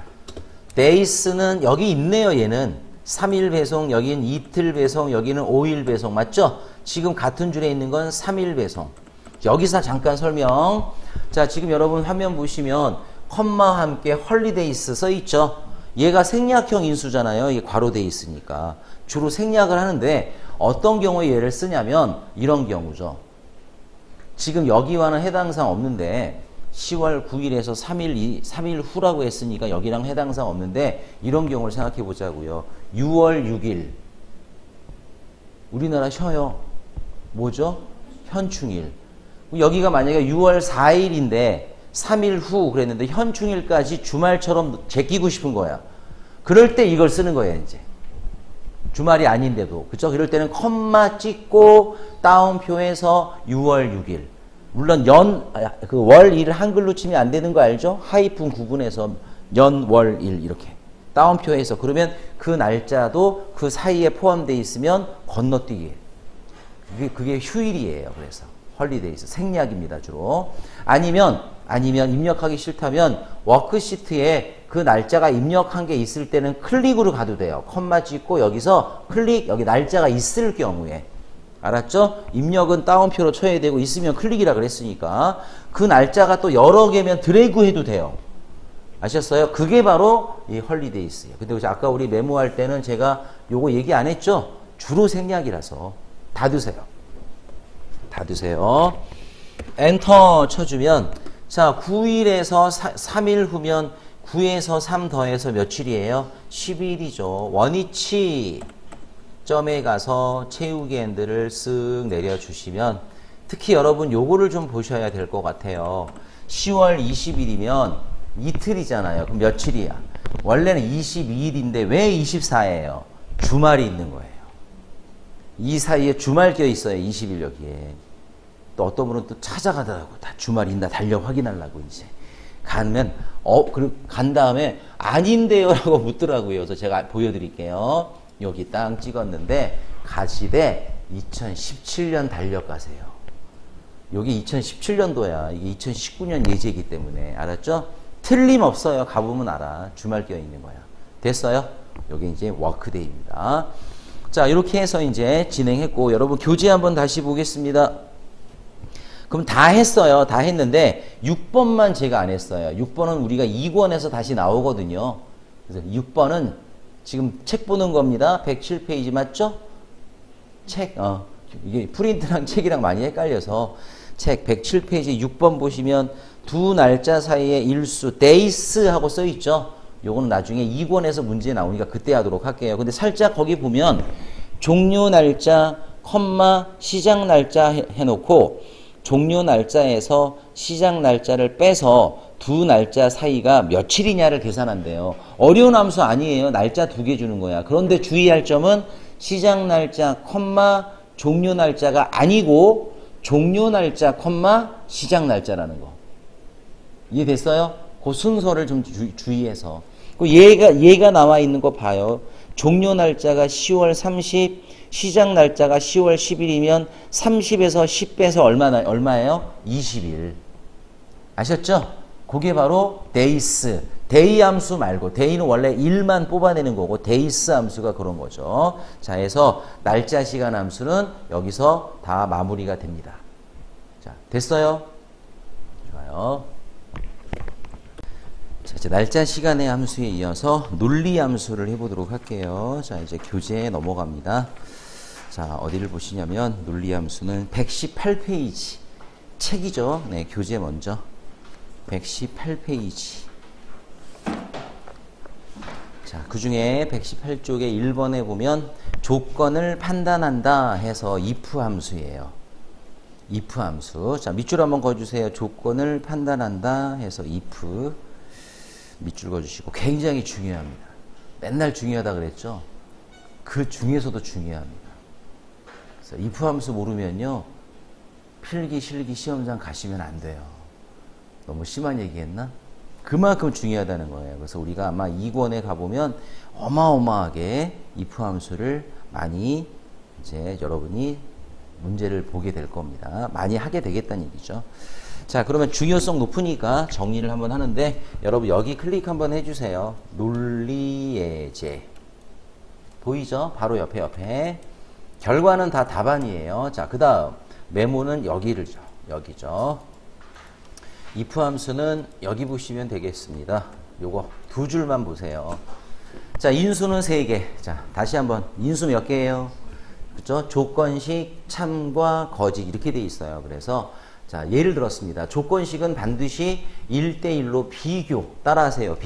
데이스는 여기 있네요. 얘는 3일 배송, 여기는 이틀 배송, 여기는 5일 배송. 맞죠? 지금 같은 줄에 있는 건 3일 배송. 여기서 잠깐 설명. 자, 지금 여러분 화면 보시면 컴마와 함께 헐리데이스 써 있죠? 얘가 생략형 인수잖아요. 이게 괄호돼 있으니까. 주로 생략을 하는데 어떤 경우에 얘를 쓰냐면 이런 경우죠. 지금 여기와는 해당사항 없는데 10월 9일에서 3일 후라고 했으니까 여기랑 해당사항 없는데 이런 경우를 생각해 보자고요. 6월 6일. 우리나라 쉬어요. 뭐죠? 현충일. 여기가 만약에 6월 4일인데 3일 후 그랬는데 현충일까지 주말처럼 제끼고 싶은 거야. 그럴 때 이걸 쓰는 거예요, 이제. 주말이 아닌데도. 그쵸? 그럴 때는 컴마 찍고 따옴표에서 6월 6일. 물론 월일 한글로 치면 안 되는 거 알죠? 하이픈 구분해서 월일 이렇게. 따옴표에서. 그러면 그 날짜도 그 사이에 포함되어 있으면 건너뛰기. 그게 휴일이에요. 그래서. 헐리데이스. 생략입니다, 주로. 아니면 입력하기 싫다면 워크시트에 그 날짜가 입력한 게 있을 때는 클릭으로 가도 돼요. 컴마 찍고 여기서 클릭, 여기 날짜가 있을 경우에. 알았죠? 입력은 따옴표로 쳐야 되고 있으면 클릭이라 그랬으니까 그 날짜가 또 여러 개면 드래그 해도 돼요. 아셨어요? 그게 바로 이 헐리데이스예요. 근데 아까 우리 메모할 때는 제가 요거 얘기 안 했죠? 주로 생략이라서 닫으세요. 닫으세요. 엔터 쳐주면 자 9일에서 3일 후면 9에서 3 더해서 며칠이에요? 10일이죠. 원위치 점에 가서 채우기 핸들을 쓱 내려주시면 특히 여러분 요거를 좀 보셔야 될 것 같아요. 10월 20일이면 이틀이잖아요. 그럼 며칠이야? 원래는 22일인데 왜 24예요? 주말이 있는 거예요. 이 사이에 주말 껴 있어요. 20일 여기에. 또 어떤 분은 또 찾아가더라고. 다 주말 있나 달력 확인하려고 이제. 가면 그리고 간 다음에 아닌데요 라고 묻더라고요. 그래서 제가 보여드릴게요. 여기 딱 찍었는데 가시되 2017년 달력 가세요. 여기 2017년도야. 이게 2019년 예제이기 때문에. 알았죠? 틀림없어요. 가보면 알아. 주말 껴있는 거야. 됐어요? 여기 이제 워크데이입니다. 자, 이렇게 해서 이제 진행했고 여러분 교재 한번 다시 보겠습니다. 그럼 다 했어요. 다 했는데 6번만 제가 안 했어요. 6번은 우리가 2권에서 다시 나오거든요. 그래서 6번은 지금 책 보는 겁니다. 107페이지 맞죠? 책, 이게 프린트랑 책이랑 많이 헷갈려서 책 107페이지 6번 보시면 두 날짜 사이의 일수, days 하고 써 있죠? 요거는 나중에 2권에서 문제 나오니까 그때 하도록 할게요. 근데 살짝 거기 보면 종료 날짜, 컴마, 시작 날짜 해놓고 종료 날짜에서 시작 날짜를 빼서 두 날짜 사이가 며칠이냐를 계산한대요. 어려운 함수 아니에요. 날짜 두 개 주는 거야. 그런데 주의할 점은 시작 날짜, 종료 날짜가 아니고 종료 날짜, 시작 날짜라는 거. 이해됐어요? 그 순서를 좀 주의해서. 얘가 나와 있는 거 봐요. 종료 날짜가 10월 30, 시작 날짜가 10월 10일이면 30에서 10 빼서 얼마예요? 20일. 아셨죠? 그게 바로 days. 데이 함수 말고, 데이는 원래 일만 뽑아내는 거고, days 함수가 그런 거죠. 자, 해서 날짜 시간 함수는 여기서 다 마무리가 됩니다. 자, 됐어요? 좋아요. 자, 이제 날짜 시간의 함수에 이어서 논리 함수를 해보도록 할게요. 자, 이제 교재에 넘어갑니다. 자, 어디를 보시냐면 논리 함수는 118페이지 책이죠. 네, 교재 먼저 118페이지. 자, 그 중에 118쪽에 1번에 보면 조건을 판단한다 해서 if 함수예요. if 함수. 자, 밑줄 한번 그어주세요. 조건을 판단한다 해서 if. 밑줄 그어주시고 굉장히 중요합니다. 맨날 중요하다 그랬죠? 그 중에서도 중요합니다. 그래서 if 함수 모르면요. 필기, 실기, 시험장 가시면 안 돼요. 너무 심한 얘기했나? 그만큼 중요하다는 거예요. 그래서 우리가 아마 2권에 가보면 어마어마하게 if 함수를 많이 이제 여러분이 문제를 보게 될 겁니다. 많이 하게 되겠다는 얘기죠. 자, 그러면 중요성 높으니까 정리를 한번 하는데 여러분 여기 클릭 한번 해주세요. 논리예제. 보이죠? 바로 옆에. 결과는 다 답안이에요. 자, 그 다음 메모는 여기죠. if 함수는 여기 보시면 되겠습니다. 요거 두 줄만 보세요. 자, 인수는 3개. 자, 다시 한번 인수 몇 개예요? 그죠? 조건식, 참과 거짓 이렇게 돼 있어요. 그래서 자, 예를 들었습니다. 조건식은 반드시 1대1로 비교, 따라하세요.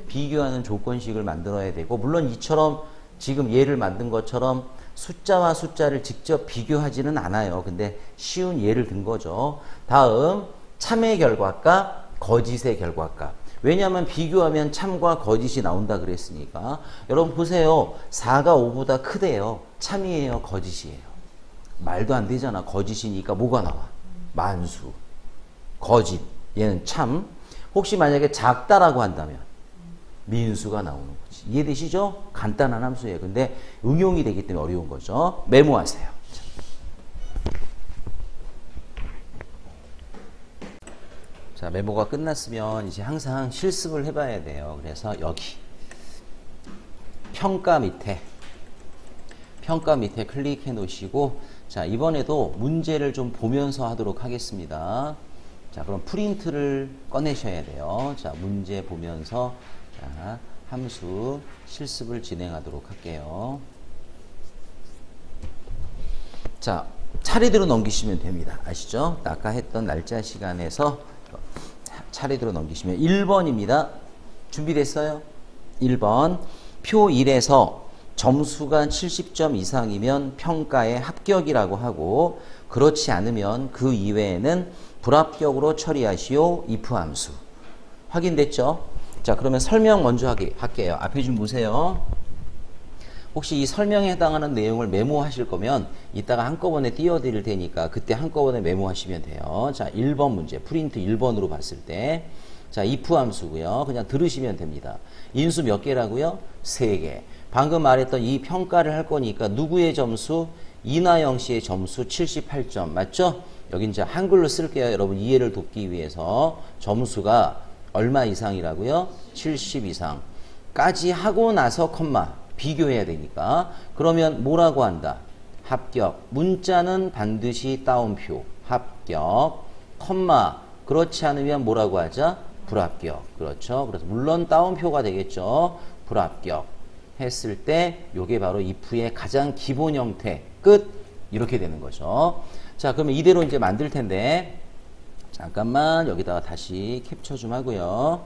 비교하는 조건식을 만들어야 되고, 물론 이처럼 지금 예를 만든 것처럼 숫자와 숫자를 직접 비교하지는 않아요. 근데 쉬운 예를 든 거죠. 다음 참의 결과값, 거짓의 결과값. 왜냐하면 비교하면 참과 거짓이 나온다 그랬으니까. 여러분 보세요. 4가 5보다 크대요. 참이에요, 거짓이에요? 말도 안 되잖아. 거짓이니까 뭐가 나와? 만수. 거짓. 얘는 참. 혹시 만약에 작다라고 한다면 민수가 나오는 거지. 이해되시죠? 간단한 함수예요. 근데 응용이 되기 때문에 어려운 거죠. 메모하세요. 자, 메모가 끝났으면 이제 항상 실습을 해봐야 돼요. 그래서 여기 평가 밑에 클릭해 놓으시고, 자, 이번에도 문제를 좀 보면서 하도록 하겠습니다. 자, 그럼 프린트를 꺼내셔야 돼요. 자, 문제 보면서 자, 함수 실습을 진행하도록 할게요. 자, 차례대로 넘기시면 됩니다. 아시죠? 아까 했던 날짜 시간에서 차례대로 넘기시면 1번입니다. 준비됐어요? 1번. 표 1에서 점수가 70점 이상이면 평가에 합격이라고 하고, 그렇지 않으면 그 이외에는 불합격으로 처리하시오. if 함수. 확인됐죠? 자, 그러면 설명 먼저 할게요. 앞에 좀 보세요. 혹시 이 설명에 해당하는 내용을 메모하실 거면 이따가 한꺼번에 띄워드릴 테니까 그때 한꺼번에 메모하시면 돼요. 자, 1번 문제. 프린트 1번으로 봤을 때. 자, if 함수고요. 그냥 들으시면 됩니다. 인수 몇 개라고요? 3개. 방금 말했던 이 평가를 할 거니까 누구의 점수? 이나영 씨의 점수 78점. 맞죠? 여기 이제 한글로 쓸게요. 여러분 이해를 돕기 위해서. 점수가 얼마 이상이라고요? 70 이상. 까지 하고 나서 컴마. 비교해야 되니까. 그러면 뭐라고 한다? 합격. 문자는 반드시 따옴표. 합격. 컴마. 그렇지 않으면 뭐라고 하자? 불합격. 그렇죠. 그래서 물론 따옴표가 되겠죠. 불합격. 했을 때 요게 바로 if의 가장 기본 형태. 끝. 이렇게 되는 거죠. 자, 그러면 이대로 이제 만들 텐데 잠깐만 여기다가 다시 캡처 좀 하고요.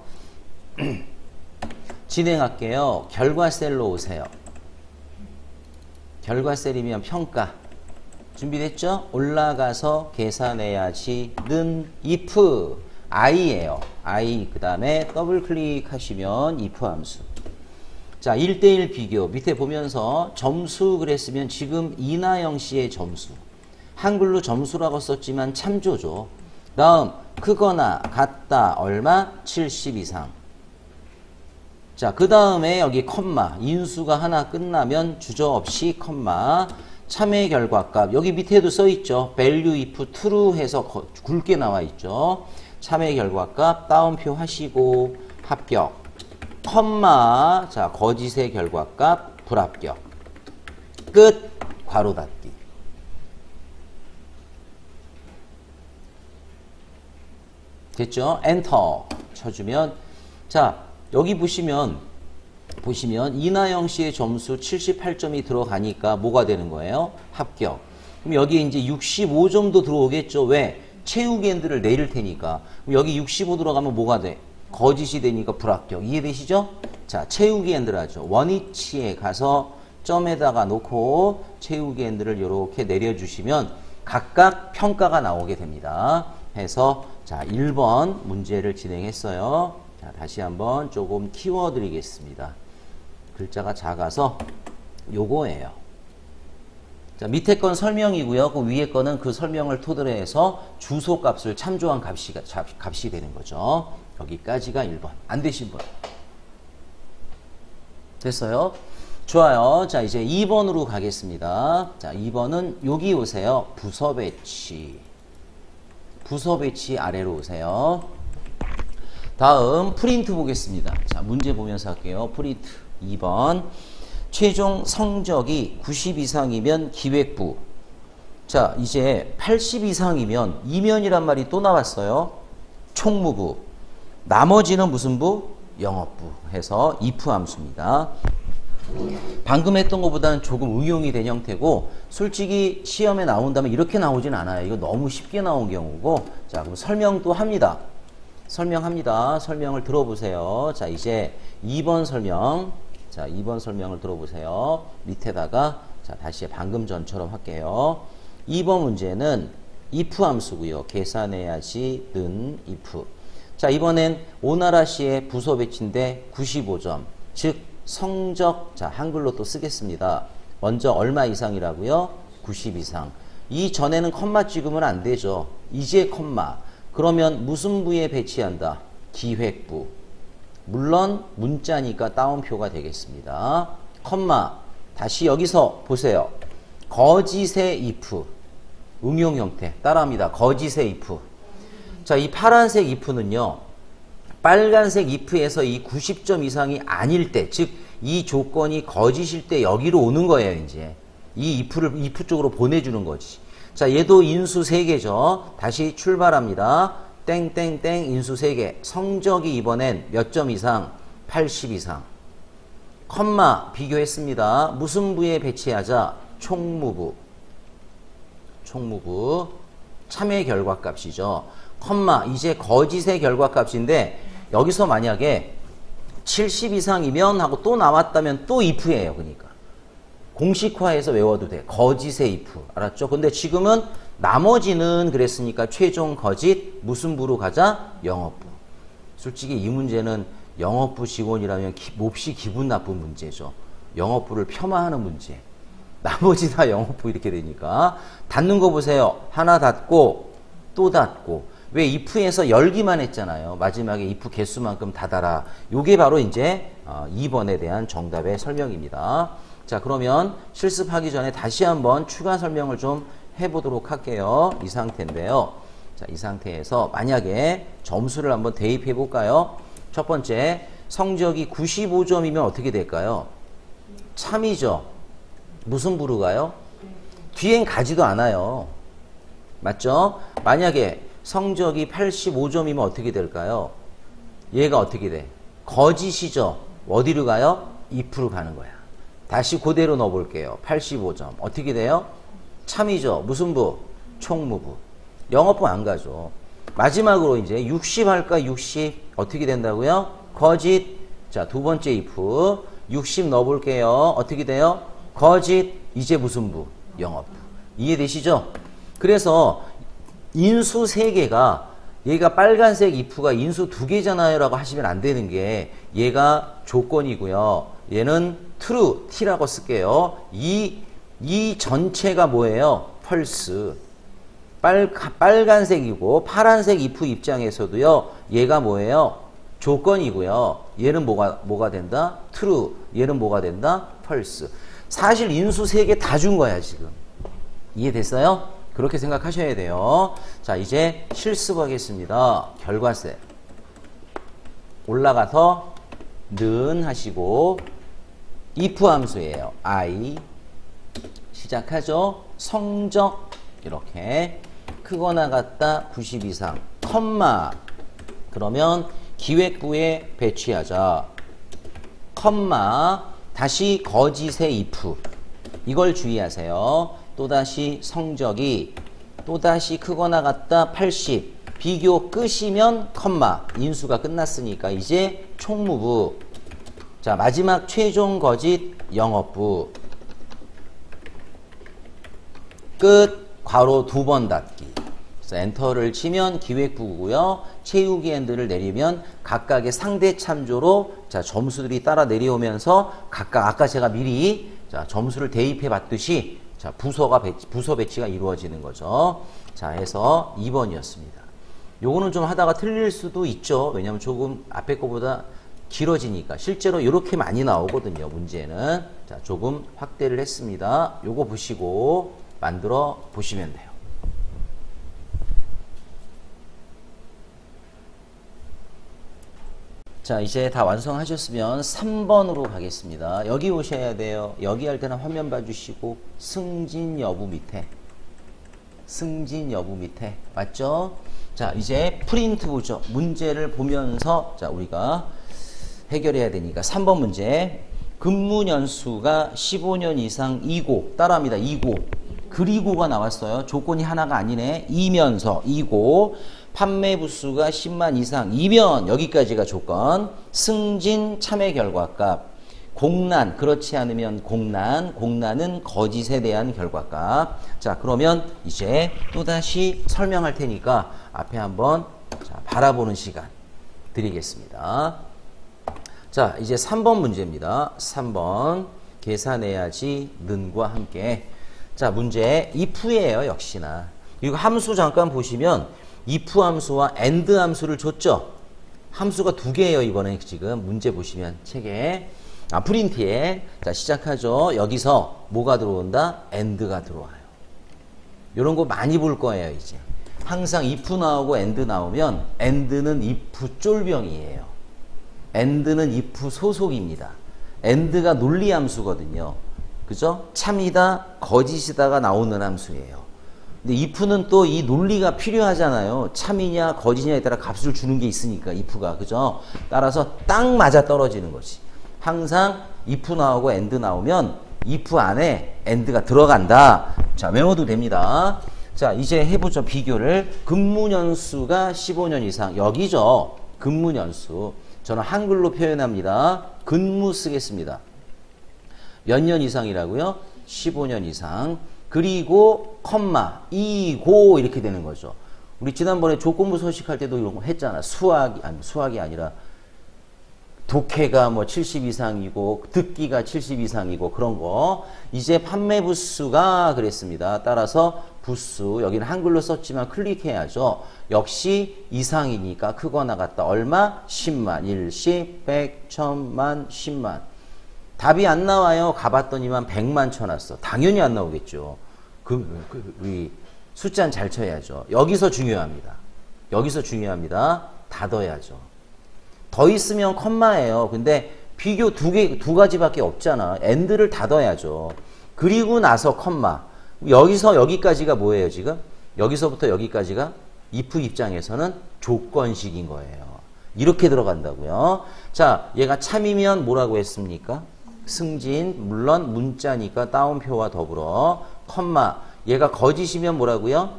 진행할게요. 결과 셀로 오세요. 결과 셀이면 평가. 준비됐죠? 올라가서 계산해야지는 if. i예요. i 그 다음에 더블 클릭하시면 if 함수. 자, 1대1 비교 밑에 보면서 점수 그랬으면 지금 이나영 씨의 점수. 한글로 점수라고 썼지만 참조죠. 다음 크거나 같다 얼마? 70 이상. 자, 그 다음에 여기 컴마 인수가 하나 끝나면 주저없이 컴마 참의 결과값 여기 밑에도 써있죠. value if true 해서 굵게 나와 있죠. 참의 결과값 따옴표 하시고 합격 컴마 자 거짓의 결과값 불합격 끝 괄호 닫기. 됐죠? 엔터 쳐주면 자 여기 보시면 이나영 씨의 점수 78점이 들어가니까 뭐가 되는 거예요? 합격. 그럼 여기 이제 65점도 들어오겠죠. 왜? 채우기 엔드를 내릴 테니까. 그럼 여기 65 들어가면 뭐가 돼? 거짓이 되니까 불합격. 이해되시죠? 자, 채우기 엔드를 하죠. 원위치에 가서 점에다가 놓고 채우기 엔드를 이렇게 내려주시면 각각 평가가 나오게 됩니다. 해서 자 1번 문제를 진행했어요. 자, 다시 한번 조금 키워드리겠습니다. 글자가 작아서 요거예요. 자, 밑에 건 설명이고요. 그 위에 거는 그 설명을 토대로 해서 주소값을 참조한 값이 되는 거죠. 여기까지가 1번. 안 되신 분. 됐어요? 좋아요. 자, 이제 2번으로 가겠습니다. 자, 2번은 여기 오세요. 부서 배치. 부서 배치 아래로 오세요. 다음 프린트 보겠습니다. 자, 문제 보면서 할게요. 프린트 2번. 최종 성적이 90 이상이면 기획부. 자, 이제 80 이상이면 이면이란 말이 또 나왔어요. 총무부. 나머지는 무슨 부? 영업부. 해서 if 함수입니다. 방금 했던 것보다는 조금 응용이 된 형태고 솔직히 시험에 나온다면 이렇게 나오진 않아요. 이거 너무 쉽게 나온 경우고. 자, 그럼 설명도 합니다. 설명합니다. 설명을 들어보세요. 자, 이제 2번 설명. 자, 2번 설명을 들어보세요. 밑에다가 자, 다시 방금 전처럼 할게요. 2번 문제는 if 함수고요. 계산해야지 는 if. 자, 이번엔 오나라 씨의 부서 배치인데 95점. 즉 성적 자, 한글로 또 쓰겠습니다. 먼저 얼마 이상이라고요? 90 이상. 이 전에는 컴마 찍으면 안 되죠. 이제 컴마. 그러면 무슨 부에 배치한다? 기획부. 물론 문자니까 따옴표가 되겠습니다. 컴마. 다시 여기서 보세요. 거짓의 if. 응용 형태. 따라합니다. 거짓의 if. 자, 이 파란색 if는요. 빨간색 if에서 이 90점 이상이 아닐 때, 즉 이 조건이 거짓일 때 여기로 오는 거예요. 이제 이 if 쪽으로 보내주는 거지. 자, 얘도 인수 3개죠. 다시 출발합니다. 땡땡땡 인수 3개. 성적이 이번엔 몇 점 이상? 80 이상. 컴마 비교했습니다. 무슨 부에 배치하자? 총무부. 총무부. 참의 결과값이죠. 컴마 이제 거짓의 결과값인데 여기서 만약에 70 이상이면 하고 또 나왔다면 또 if예요. 그러니까 공식화해서 외워도 돼. 거짓의 if. 알았죠? 근데 지금은 나머지는 그랬으니까 최종 거짓 무슨 부로 가자? 영업부. 솔직히 이 문제는 영업부 직원이라면 몹시 기분 나쁜 문제죠. 영업부를 폄하하는 문제. 나머지 다 영업부 이렇게 되니까. 닫는 거 보세요. 하나 닫고 또 닫고. 왜 if에서 열기만 했잖아요. 마지막에 if 개수만큼 닫아라. 요게 바로 이제 2번에 대한 정답의 설명입니다. 자, 그러면 실습하기 전에 다시 한번 추가 설명을 좀 해보도록 할게요. 이 상태인데요. 자, 이 상태에서 만약에 점수를 한번 대입해 볼까요? 첫 번째, 성적이 95점이면 어떻게 될까요? 참이죠. 무슨 부로 가요? 뒤엔 가지도 않아요. 맞죠? 만약에 성적이 85점이면 어떻게 될까요? 얘가 어떻게 돼? 거짓이죠. 어디로 가요? if로 가는 거야. 다시 그대로 넣어볼게요. 85점. 어떻게 돼요? 참이죠. 무슨 부? 총무부. 영업부 안 가죠. 마지막으로 이제 60 할까? 60 어떻게 된다고요? 거짓. 자, 두 번째 if 60 넣어볼게요. 어떻게 돼요? 거짓. 이제 무슨 부? 영업부. 이해되시죠? 그래서 인수 3개가 얘가 빨간색 if가 인수 두 개잖아요 라고 하시면 안 되는 게 얘가 조건이고요. 얘는 true, t라고 쓸게요. 이 전체가 뭐예요? false. 빨간색이고 파란색 if 입장에서도요. 얘가 뭐예요? 조건이고요. 얘는 뭐가 된다? true. 얘는 뭐가 된다? false. 사실 인수 세 개 다 준 거야 지금. 이해됐어요? 그렇게 생각하셔야 돼요. 자, 이제 실습하겠습니다. 결과세. 올라가서 는 하시고 if 함수예요. I 시작하죠. 성적 이렇게 크거나 같다 90 이상 컴마 그러면 기획부에 배치하자 컴마 다시 거짓의 if 이걸 주의하세요. 또다시 성적이 또다시 크거나 같다 80 비교 끝이면 컴마 인수가 끝났으니까 이제 총무부 자 마지막 최종 거짓 영업부 끝 괄호 2번 닫기 그래서 엔터를 치면 기획부고요. 채우기 엔드를 내리면 각각의 상대 참조로 자 점수들이 따라 내려오면서 각각 아까 제가 미리 자 점수를 대입해 봤듯이 자 부서 배치가 이루어지는 거죠. 자 해서 2번이었습니다. 요거는 좀 하다가 틀릴 수도 있죠. 왜냐하면 조금 앞에 거보다 길어지니까 실제로 이렇게 많이 나오거든요. 문제는 자 조금 확대를 했습니다. 요거 보시고 만들어 보시면 돼요. 자 이제 다 완성하셨으면 3번으로 가겠습니다. 여기 오셔야 돼요. 여기 할 때는 화면 봐주시고 승진 여부 밑에 맞죠? 자 이제 프린트 보죠. 문제를 보면서 자 우리가 해결해야 되니까 3번 문제 근무 연수가 15년 이상 이고 따라합니다. 이고 그리고가 나왔어요. 조건이 하나가 아니네. 이면서 이고 판매 부수가 10만 이상 이면 여기까지가 조건 승진 참여 결과값 공란 그렇지 않으면 공란은 거짓에 대한 결과값 자 그러면 이제 또다시 설명할 테니까 앞에 한번 자, 바라보는 시간 드리겠습니다. 자 이제 3번 문제입니다. 3번 계산해야지 는과 함께 자 문제 if예요. 역시나 그리고 함수 잠깐 보시면 if 함수와 and 함수를 줬죠. 함수가 두 개예요. 이번에 지금 문제 보시면 책에 프린트에 자 시작하죠. 여기서 뭐가 들어온다? and가 들어와요. 이런 거 많이 볼 거예요. 이제 항상 if 나오고 and 나오면 and는 if 쫄병이에요. and는 if 소속입니다. and가 논리 함수거든요. 그죠? 참이다, 거짓이다가 나오는 함수예요. 근데 if는 또 이 논리가 필요하잖아요. 참이냐 거짓이냐에 따라 값을 주는 게 있으니까 if가 그죠? 따라서 딱 맞아 떨어지는 거지. 항상 if 나오고 and 나오면 if 안에 and가 들어간다. 자 외워도 됩니다. 자 이제 해보죠. 비교를. 근무년수가 15년 이상 여기죠. 근무년수 저는 한글로 표현합니다. 근무 쓰겠습니다. 몇 년 이상이라고요? 15년 이상. 그리고 컴마 이고 이렇게 되는 거죠. 우리 지난번에 조건부 서식할 때도 이런 거 했잖아. 수학이 아니라 독해가 뭐 70 이상이고 듣기가 70 이상이고 그런 거. 이제 판매 부수가 그랬습니다. 따라서 부수 여기는 한글로 썼지만 클릭해야죠. 역시 이상이니까 크거나 같다. 얼마? 10만, 1, 10, 100, 1000만, 10만. 답이 안 나와요. 가봤더니만 100만 쳐놨어. 당연히 안 나오겠죠. 우리 숫자는 잘 쳐야죠. 여기서 중요합니다. 닫아야죠. 더 있으면 컴마예요. 근데 비교 두 가지밖에 없잖아. and를 닫아야죠. 그리고 나서 컴마. 여기서 여기까지가 뭐예요, 지금? 여기서부터 여기까지가 if 입장에서는 조건식인 거예요. 이렇게 들어간다고요. 자, 얘가 참이면 뭐라고 했습니까? 승진, 물론 문자니까 따옴표와 더불어 컴마. 얘가 거짓이면 뭐라고요?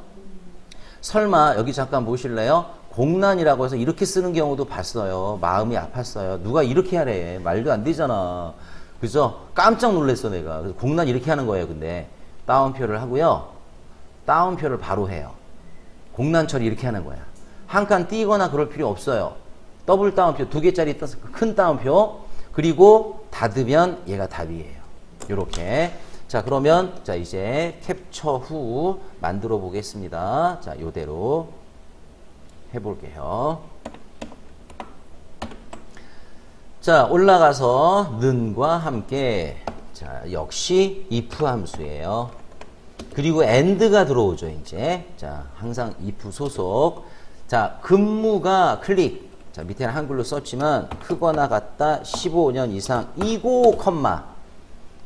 설마 여기 잠깐 보실래요? 공란이라고 해서 이렇게 쓰는 경우도 봤어요. 마음이 아팠어요. 누가 이렇게 하래. 말도 안 되잖아. 그죠? 깜짝 놀랐어 내가. 그래서 공란 이렇게 하는 거예요. 근데 따옴표를 하고요. 따옴표를 바로 해요. 공란 처리 이렇게 하는 거야. 한 칸 띄거나 그럴 필요 없어요. 더블 따옴표 2개짜리 큰 따옴표 그리고 닫으면 얘가 답이에요. 요렇게. 자, 그러면 자 이제 캡처 후 만들어 보겠습니다. 자, 요대로 해볼게요. 자, 올라가서 는과 함께 자, 역시 if 함수예요. 그리고 and가 들어오죠, 이제. 자, 항상 if 소속. 자, 근무가 클릭. 자, 밑에는 한글로 썼지만 크거나 같다 15년 이상 이고 컴마.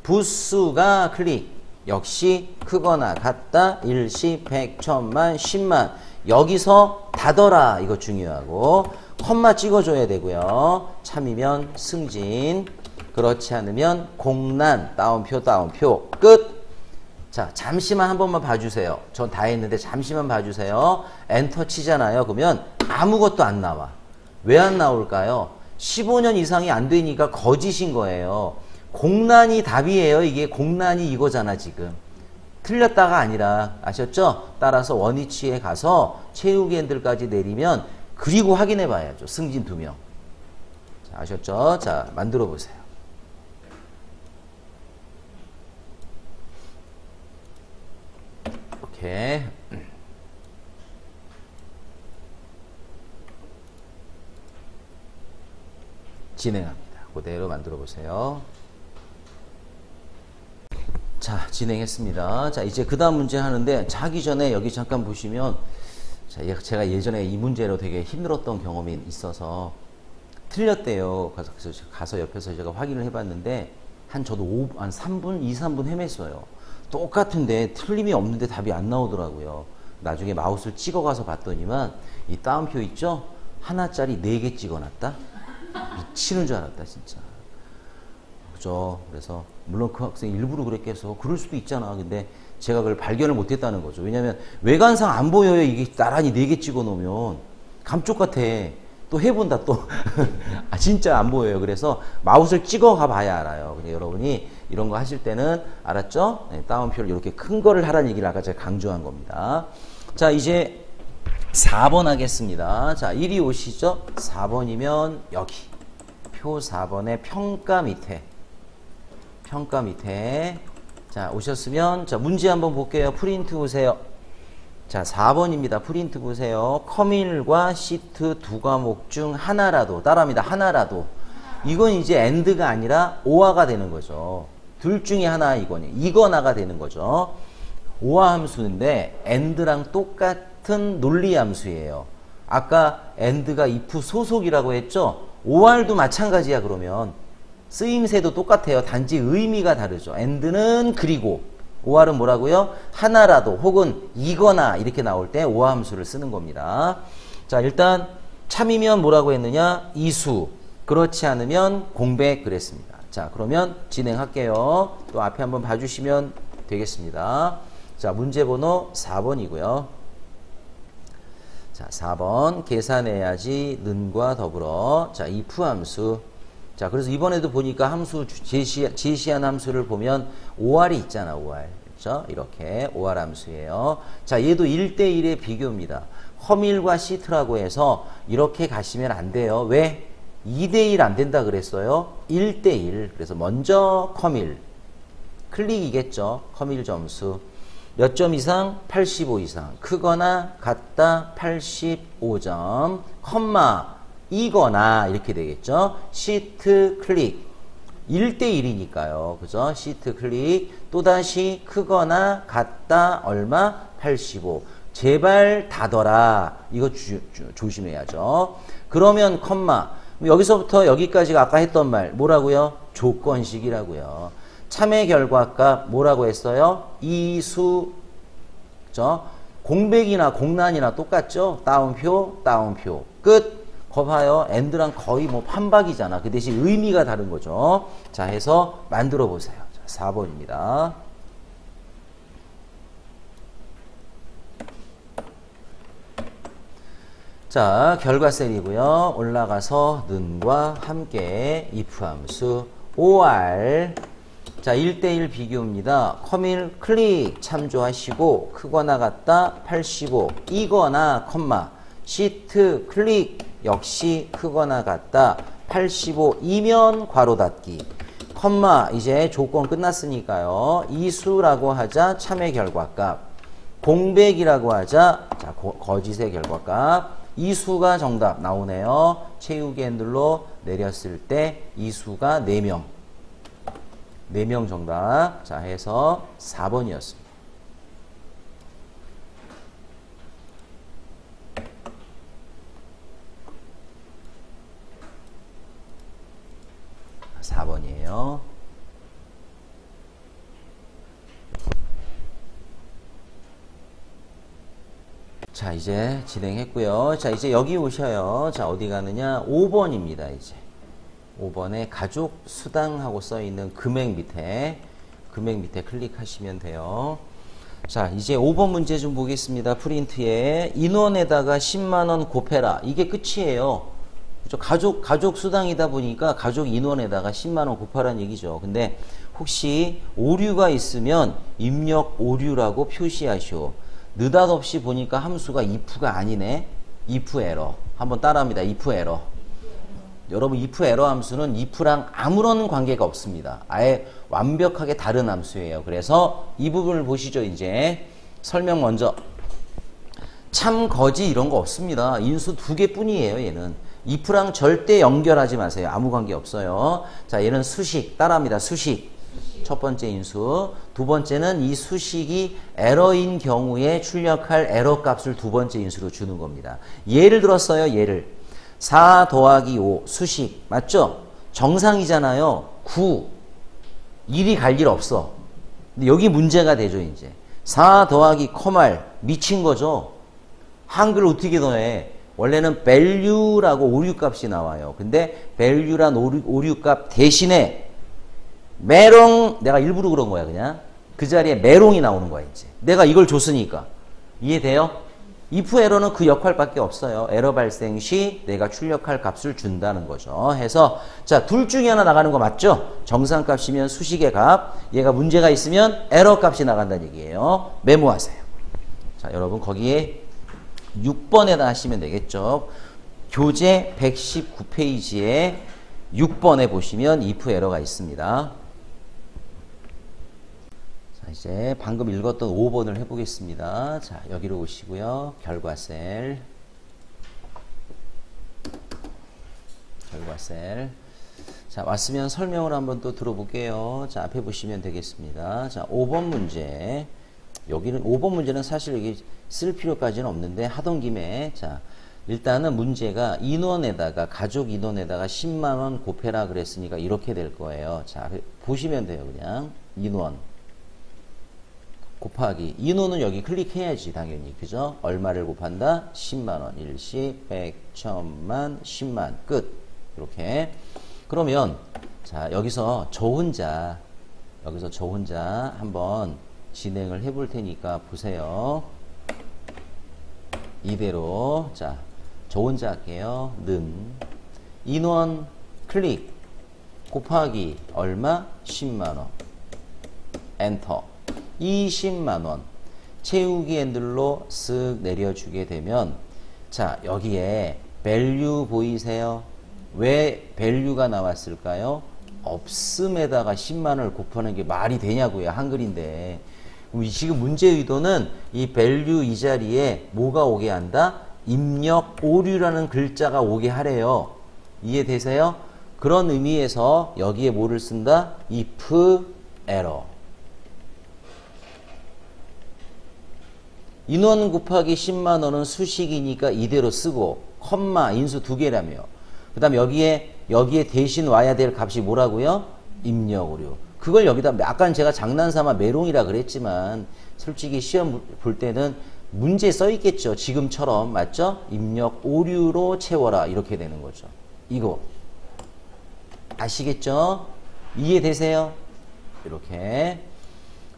부수가 클릭. 역시 크거나 같다 일시 100, 1000만, 10만. 여기서 닫어라. 이거 중요하고. 컴마 찍어줘야 되고요. 참이면 승진. 그렇지 않으면 공란. 따옴표 따옴표. 끝. 자, 잠시만 한 번만 봐주세요. 전 다 했는데 잠시만 봐주세요. 엔터 치잖아요. 그러면 아무것도 안 나와. 왜 안 나올까요? 15년 이상이 안 되니까 거짓인 거예요. 공란이 답이에요. 이게 공란이 이거잖아 지금. 틀렸다가 아니라 아셨죠? 따라서 원위치에 가서 채우기 핸들까지 내리면 그리고 확인해 봐야죠. 승진 2명. 자, 아셨죠? 자, 만들어 보세요. 이렇게 진행합니다. 그대로 만들어 보세요. 자, 진행했습니다. 자, 이제 그 다음 문제 하는데 자기 전에 여기 잠깐 보시면 자, 제가 예전에 이 문제로 되게 힘들었던 경험이 있어서 틀렸대요. 그래서 가서 옆에서 제가 확인을 해봤는데 저도 한 3분, 2, 3분 헤맸어요. 똑같은데 틀림이 없는데 답이 안 나오더라고요. 나중에 마우스를 찍어가서 봤더니만 이 따옴표 있죠? 하나짜리 4개 찍어놨다? 미치는 줄 알았다 진짜. 그죠? 그래서 물론 그 학생이 일부러 그랬겠어. 그럴 수도 있잖아. 근데 제가 그걸 발견을 못했다는 거죠. 왜냐면 외관상 안 보여요. 이게 나란히 4개 찍어놓으면 감쪽 같아. 또 해본다 또. 아, 진짜 안 보여요. 그래서 마우스를 찍어가 봐야 알아요. 근데 여러분이 이런 거 하실 때는 알았죠? 네, 따옴표를 이렇게 큰 거를 하라는 얘기를 아까 제가 강조한 겁니다. 자, 이제 4번 하겠습니다. 자, 이리 오시죠. 4번이면 여기 표 4번의 평가 밑에 자, 오셨으면 자, 문제 한번 볼게요. 프린트 보세요. 자, 4번입니다. 프린트 보세요. 커밀과 시트 2과목 중 하나라도 따라합니다. 하나라도. 이건 이제 and가 아니라 or가 되는 거죠. 둘 중에 하나 이거나가 되는 거죠. or 함수인데 and랑 똑같은 논리 함수예요. 아까 and가 if 소속이라고 했죠. or도 마찬가지야. 그러면 쓰임새도 똑같아요. 단지 의미가 다르죠. and는 그리고 or은 뭐라고요? 하나라도 혹은 이거나 이렇게 나올 때 or 함수를 쓰는 겁니다. 자, 일단 참이면 뭐라고 했느냐? 이수. 그렇지 않으면 공백 그랬습니다. 자, 그러면 진행할게요. 또 앞에 한번 봐주시면 되겠습니다. 자, 문제 번호 4번이고요. 자, 4번 계산해야지 는과 더불어 자, if 함수. 자, 그래서 이번에도 보니까 함수 제시한 함수를 보면 or이 있잖아. or. 그렇죠? 이렇게 or 함수예요. 자, 얘도 1대1의 비교입니다. 커밀과 시트라고 해서 이렇게 가시면 안 돼요. 왜? 2대1 안 된다 그랬어요. 1대1. 그래서 먼저 커밀. 클릭이겠죠. 커밀 점수. 몇 점 이상? 85 이상. 크거나 같다 85점. 컴마 이거나 이렇게 되겠죠. 시트 클릭. 1대1이니까요. 그죠? 시트 클릭. 또다시 크거나 같다 얼마? 85. 제발 닫어라. 이거 조심해야죠. 그러면 컴마. 여기서부터 여기까지가 아까 했던 말 뭐라고요? 조건식이라고요. 참의 결과값 뭐라고 했어요? 이수. 그죠? 공백이나 공란이나 똑같죠? 따옴표, 따옴표. 끝. 거 봐요. and랑 거의 뭐 판박이잖아. 그 대신 의미가 다른 거죠. 자, 해서 만들어 보세요. 자, 4번입니다. 자, 결과 셀이고요. 올라가서 는과 함께 if 함수 or. 자, 1대1 비교입니다. 커밀 클릭 참조하시고 크거나 같다 85 이거나 컴마 시트 클릭 역시 크거나 같다. 85이면 괄호 닫기. 컴마 이제 조건 끝났으니까요. 이수라고 하자 참의 결과값. 공백이라고 하자 자 거짓의 결과값. 이수가 정답 나오네요. 채우기 핸들로 내렸을 때 이수가 4명. 4명 정답. 자 해서 4번이었습니다. (4번이에요) 자 이제 진행했고요. 자 이제 여기 오셔요. 자 어디 가느냐 5번입니다. 이제 5번에 가족 수당하고 써 있는 금액 밑에 클릭하시면 돼요. 자 이제 5번 문제 좀 보겠습니다. 프린트에 인원에다가 10만원 곱해라. 이게 끝이에요. 그렇죠? 가족 수당이다 보니까 가족 인원에다가 10만원 곱하라는 얘기죠. 근데 혹시 오류가 있으면 입력 오류라고 표시하시오. 느닷없이 보니까 함수가 if가 아니네. if 에러. 한번 따라합니다. if 에러. 여러분 if 에러 함수는 if랑 아무런 관계가 없습니다. 아예 완벽하게 다른 함수예요. 그래서 이 부분을 보시죠. 이제 설명 먼저. 참 거지 이런 거 없습니다. 인수 2개 뿐이에요. 얘는 if랑 절대 연결하지 마세요. 아무 관계 없어요. 자 얘는 수식 따라합니다. 수식. 첫 번째 인수. 두 번째는 이 수식이 에러인 경우에 출력할 에러 값을 두 번째 인수로 주는 겁니다. 예를 들었어요. 예를 4 더하기 5 수식 맞죠? 정상이잖아요. 9 1이 갈 일 없어. 근데 여기 문제가 되죠. 이제 4 더하기 커말 미친 거죠. 한글 어떻게 더해? 원래는 value라고 오류값이 나와요. 근데 value란 오류값 대신에 메롱 내가 일부러 그런 거야. 그냥 그 자리에 메롱이 나오는 거야. 이제 내가 이걸 줬으니까. 이해돼요? if 에러는 그 역할밖에 없어요. 에러 발생 시 내가 출력할 값을 준다는 거죠. 해서 자 둘 중에 하나 나가는 거 맞죠? 정상값이면 수식의 값, 얘가 문제가 있으면 에러 값이 나간다는 얘기예요. 메모하세요. 자 여러분 거기에 6번에다 하시면 되겠죠. 교재 119페이지에 6번에 보시면 if 에러가 있습니다. 자, 이제 방금 읽었던 5번을 해보겠습니다. 자, 여기로 오시고요. 결과셀. 자, 왔으면 설명을 한번 또 들어볼게요. 자, 앞에 보시면 되겠습니다. 자, 5번 문제. 여기는 5번 문제는 사실 여기 쓸 필요까지는 없는데 하던 김에 자 일단은 문제가 인원에다가 가족 인원에다가 10만원 곱해라 그랬으니까 이렇게 될 거예요. 자 보시면 돼요. 그냥 인원 곱하기 인원은 여기 클릭해야지 당연히 그죠? 얼마를 곱한다? 10만원 일시 100 1000만 10만 끝 이렇게 그러면 자 여기서 저 혼자 한번 진행을 해 볼 테니까 보세요. 이대로 자 저 혼자 할게요. 는 인원 클릭 곱하기 얼마? 10만원 엔터 20만원 채우기 핸들로 쓱 내려주게 되면 자 여기에 value 보이세요? 왜 value가 나왔을까요? 없음에다가 10만원을 곱하는 게 말이 되냐고요. 한글인데 지금 문제 의도는 이 value 이 자리에 뭐가 오게 한다? 입력 오류라는 글자가 오게 하래요. 이해되세요? 그런 의미에서 여기에 뭐를 쓴다? if error. 인원 곱하기 10만원은 수식이니까 이대로 쓰고 컴마 인수 2개라며 그 다음 여기에 대신 와야 될 값이 뭐라고요? 입력 오류. 그걸 여기다 아까 제가 장난삼아 메롱이라 그랬지만 솔직히 시험 볼 때는 문제 써 있겠죠. 지금처럼 맞죠? 입력 오류로 채워라 이렇게 되는 거죠. 이거 아시겠죠? 이해되세요? 이렇게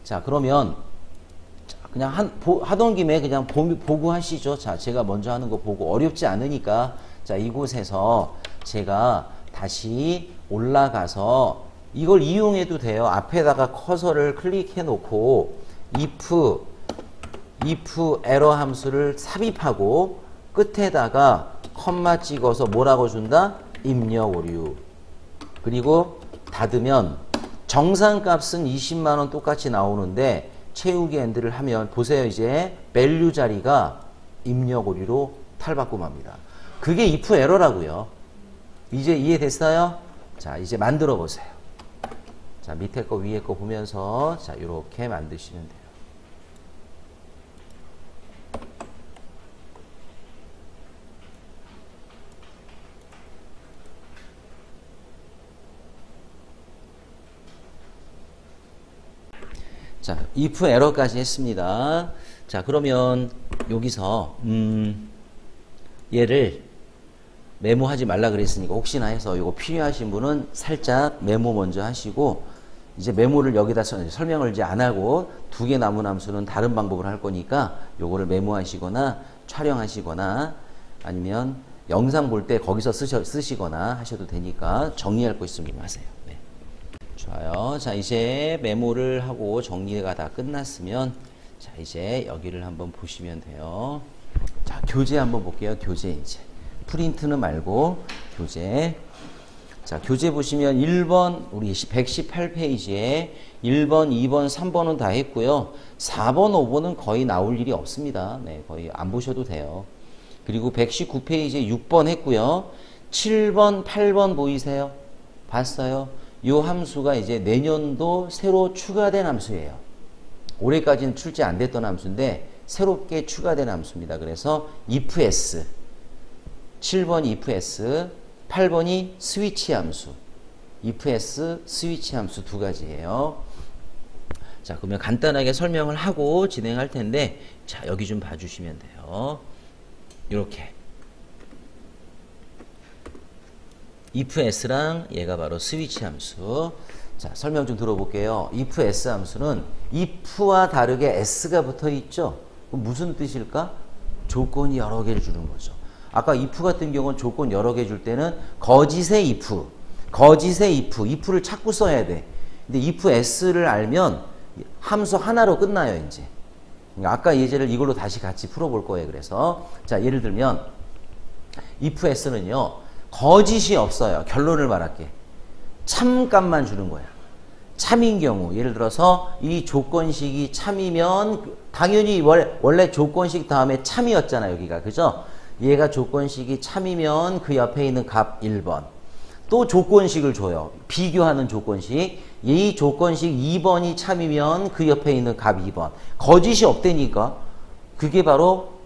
자 그러면 그냥 하던 김에 그냥 보고 하시죠. 자 제가 먼저 하는 거 보고 어렵지 않으니까 자 이곳에서 제가 다시 올라가서 이걸 이용해도 돼요. 앞에다가 커서를 클릭해 놓고 if 에러 함수를 삽입하고 끝에다가 컴마 찍어서 뭐라고 준다? 입력 오류. 그리고 닫으면 정상값은 20만원 똑같이 나오는데 채우기 엔드를 하면 보세요. 이제 밸류 자리가 입력 오류로 탈바꿈합니다. 그게 if 에러라고요. 이제 이해됐어요? 자, 이제 만들어 보세요. 자, 밑에 거 위에 거 보면서 자, 이렇게 만드시면 돼요. 자, if 에러까지 했습니다. 자, 그러면 여기서 얘를 메모하지 말라 그랬으니까 혹시나 해서 이거 필요하신 분은 살짝 메모 먼저 하시고 이제 메모를 여기다 설명을 이제 안 하고 2개 남은 함수는 다른 방법을 할 거니까 요거를 메모하시거나 촬영하시거나 아니면 영상 볼 때 거기서 쓰시거나 하셔도 되니까 정리할 거 있으면 하세요. 네. 좋아요. 자, 이제 메모를 하고 정리가 다 끝났으면 자, 이제 여기를 한번 보시면 돼요. 자, 교재 한번 볼게요. 교재 이제. 프린트는 말고 교재. 자, 교재 보시면 1번 우리 118페이지에 1번, 2번, 3번은 다 했고요. 4번, 5번은 거의 나올 일이 없습니다. 네, 거의 안 보셔도 돼요. 그리고 119페이지에 6번 했고요. 7번, 8번 보이세요? 봤어요? 이 함수가 이제 내년도 새로 추가된 함수예요. 올해까지는 출제 안 됐던 함수인데 새롭게 추가된 함수입니다. 그래서 if s 7번이 if s 8번이 스위치 함수 if s 스위치 함수 두 가지예요. 자, 그러면 간단하게 설명을 하고 진행할 텐데 자, 여기 좀 봐주시면 돼요. 이렇게 if s랑 얘가 바로 스위치 함수. 자, 설명 좀 들어볼게요. if s 함수는 if와 다르게 s가 붙어 있죠. 그럼 무슨 뜻일까? 조건이 여러 개를 주는 거죠. 아까 if 같은 경우는 조건 여러 개 줄 때는 거짓의 if를 자꾸 써야 돼. 근데 if s를 알면 함수 하나로 끝나요, 이제. 그러니까 아까 예제를 이걸로 다시 같이 풀어볼 거예요. 그래서 자, 예를 들면 if s는요 거짓이 없어요. 결론을 말할게. 참값만 주는 거야. 참인 경우 예를 들어서 이 조건식이 참이면 당연히 원래 조건식 다음에 참이었잖아 여기가. 그죠? 얘가 조건식이 참이면 그 옆에 있는 값 1번. 또 조건식을 줘요. 비교하는 조건식. 이 조건식 2번이 참이면 그 옆에 있는 값 2번. 거짓이 없다니까. 그게 바로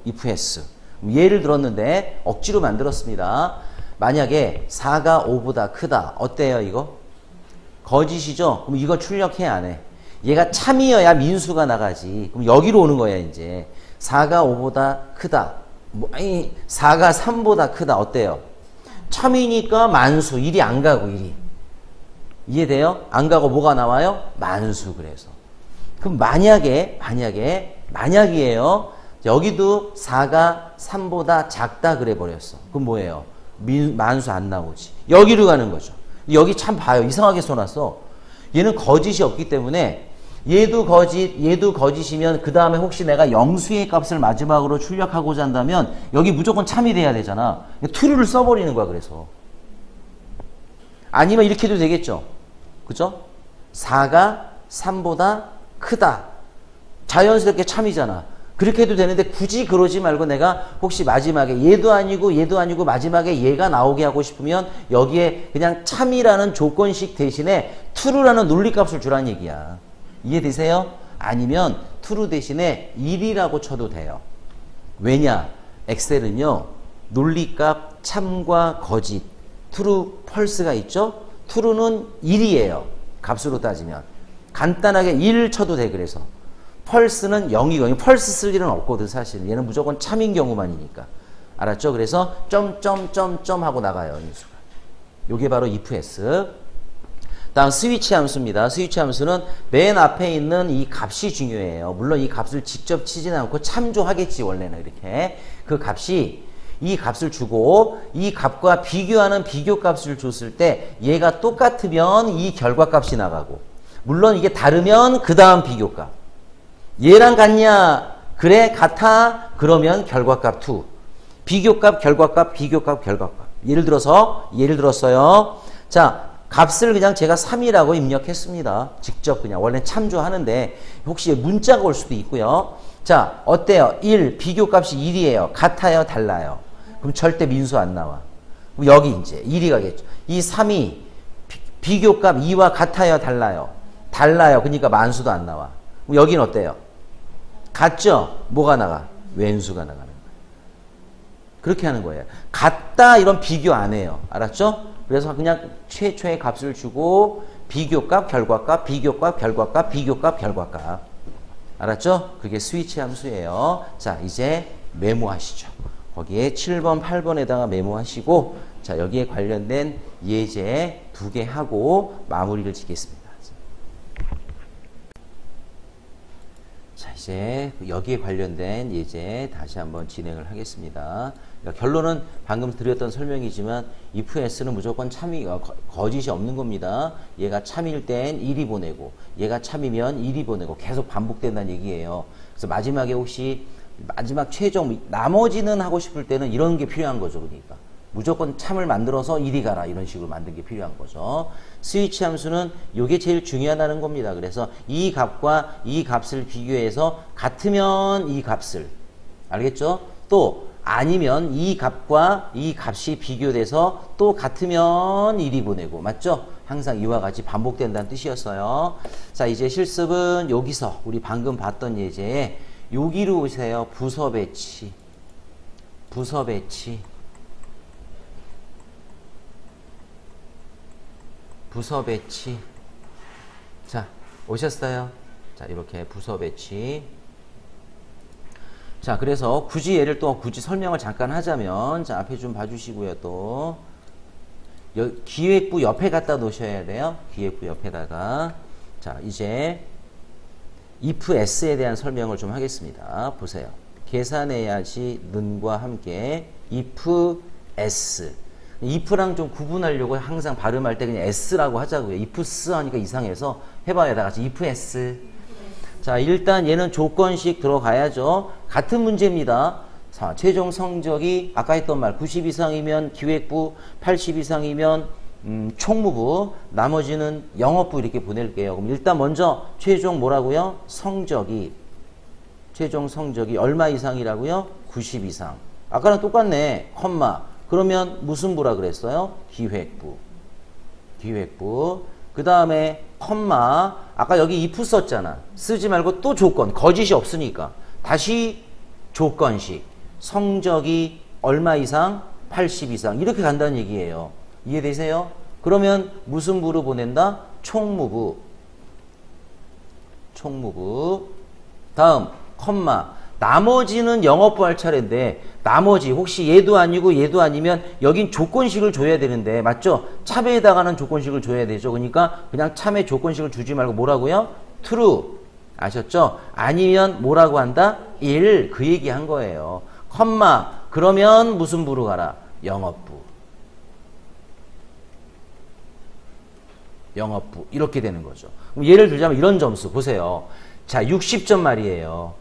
if s. 예를 들었는데 억지로 만들었습니다. 만약에 4가 5보다 크다. 어때요 이거? 거짓이죠? 그럼 이거 출력해 안 해? 얘가 참이어야 민수가 나가지. 그럼 여기로 오는 거야 이제. 4가 5보다 크다. 아니 4가 3보다 크다. 어때요? 참이니까 만수. 1이 안 가고 1이. 이해돼요? 안 가고 뭐가 나와요? 만수. 그래서. 그럼 만약이에요. 여기도 4가 3보다 작다 그래 버렸어. 그럼 뭐예요? 만수 안 나오지. 여기로 가는 거죠. 여기 참 봐요. 이상하게 써놨어. 얘는 거짓이 없기 때문에 얘도 거짓이면 그 다음에 혹시 내가 영수의 값을 마지막으로 출력하고자 한다면 여기 무조건 참이 돼야 되잖아. true를 써버리는 거야. 그래서 아니면 이렇게 해도 되겠죠. 그죠? 4가 3보다 크다. 자연스럽게 참이잖아. 그렇게 해도 되는데 굳이 그러지 말고 내가 혹시 마지막에 얘도 아니고 마지막에 얘가 나오게 하고 싶으면 여기에 그냥 참이라는 조건식 대신에 true라는 논리값을 주라는 얘기야. 이해되세요? 아니면 true 대신에 1이라고 쳐도 돼요. 왜냐? 엑셀은요. 논리값 참과 거짓 true, false가 있죠? true는 1이에요. 값으로 따지면. 간단하게 1 쳐도 돼. 그래서 false는 0이거든요. false 쓸 일은 없거든 사실은. 얘는 무조건 참인 경우만이니까. 알았죠? 그래서 점점점점 하고 나가요. 인수가. 요게 바로 if s. 다음 스위치 함수입니다. 스위치 함수는 맨 앞에 있는 이 값이 중요해요. 물론 이 값을 직접 치지는 않고 참조하겠지 원래는 이렇게. 그 값이 이 값을 주고 이 값과 비교하는 비교값을 줬을 때 얘가 똑같으면 이 결과값이 나가고 물론 이게 다르면 그 다음 비교값. 얘랑 같냐 그래 같아 그러면 결과값 2. 비교값 결과값 비교값 결과값. 예를 들었어요. 자, 값을 그냥 제가 3이라고 입력했습니다. 직접 그냥 원래 참조하는데 혹시 문자가 올 수도 있고요. 자, 어때요? 1 비교값이 1이에요. 같아요, 달라요? 그럼 절대 민수 안 나와. 그럼 여기 이제 1이 가겠죠. 이 3이 비교값 2와 같아요, 달라요? 달라요. 그러니까 만수도 안 나와. 그럼 여기는 어때요? 같죠? 뭐가 나가? 왼수가 나가는 거예요. 그렇게 하는 거예요. 같다 이런 비교 안 해요. 알았죠? 그래서 그냥 최초의 값을 주고 비교값, 결과값, 비교값, 결과값, 비교값, 결과값. 알았죠? 그게 스위치 함수예요. 자, 이제 메모하시죠. 거기에 7번, 8번에다가 메모하시고 자, 여기에 관련된 예제 2개 하고 마무리를 짓겠습니다. 자, 이제 여기에 관련된 예제 다시 한번 진행을 하겠습니다. 그러니까 결론은 방금 드렸던 설명이지만 if s는 무조건 참이 거짓이 없는 겁니다. 얘가 참일 땐 1이 보내고 얘가 참이면 1이 보내고 계속 반복된다는 얘기예요. 그래서 마지막에 혹시 마지막 최종 나머지는 하고 싶을 때는 이런 게 필요한 거죠. 그러니까 무조건 참을 만들어서 1이 가라 이런 식으로 만든 게 필요한 거죠. 스위치 함수는 이게 제일 중요하다는 겁니다. 그래서 이 값과 이 값을 비교해서 같으면 이 값을 알겠죠? 또 아니면 이 값과 이 값이 비교돼서 또 같으면 1이 보내고 맞죠? 항상 이와 같이 반복된다는 뜻이었어요. 자, 이제 실습은 여기서 우리 방금 봤던 예제에 여기로 오세요. 부서 배치. 자, 오셨어요? 자, 이렇게 부서 배치. 자, 그래서 굳이 얘를 또 굳이 설명을 잠깐 하자면, 자, 앞에 좀 봐주시고요, 또. 기획부 옆에 갖다 놓으셔야 돼요. 기획부 옆에다가. 자, 이제, if s에 대한 설명을 좀 하겠습니다. 보세요. 계산해야지 는과 함께, if s. if랑 좀 구분하려고 항상 발음할 때 그냥 s라고 하자고요. if s 하니까 이상해서 해봐요. 다 같이 if s. 자, 일단 얘는 조건식 들어가야죠. 같은 문제입니다. 자, 최종 성적이 아까 했던 말 90 이상이면 기획부, 80 이상이면 총무부, 나머지는 영업부 이렇게 보낼게요. 그럼 일단 먼저 최종 뭐라고요? 최종 성적이 얼마 이상이라고요? 90 이상. 아까랑 똑같네. 컴마. 그러면 무슨 부라 그랬어요? 기획부. 그 다음에 컴마. 아까 여기 if 썼잖아. 쓰지 말고 또 조건. 거짓이 없으니까. 다시 조건식. 성적이 얼마 이상? 80 이상. 이렇게 간다는 얘기예요. 이해되세요? 그러면 무슨 부로 보낸다? 총무부. 다음 컴마. 나머지는 영업부 할 차례인데 나머지 혹시 얘도 아니고 얘도 아니면 여긴 조건식을 줘야 되는데 맞죠? 참에 해당하는 조건식을 줘야 되죠. 그러니까 그냥 참에 조건식을 주지 말고 뭐라고요? true. 아셨죠? 아니면 뭐라고 한다? 1. 그 얘기 한 거예요. 컴마. 그러면 무슨 부로 가라? 영업부. 이렇게 되는 거죠. 그럼 예를 들자면 이런 점수 보세요. 자, 60점 말이에요.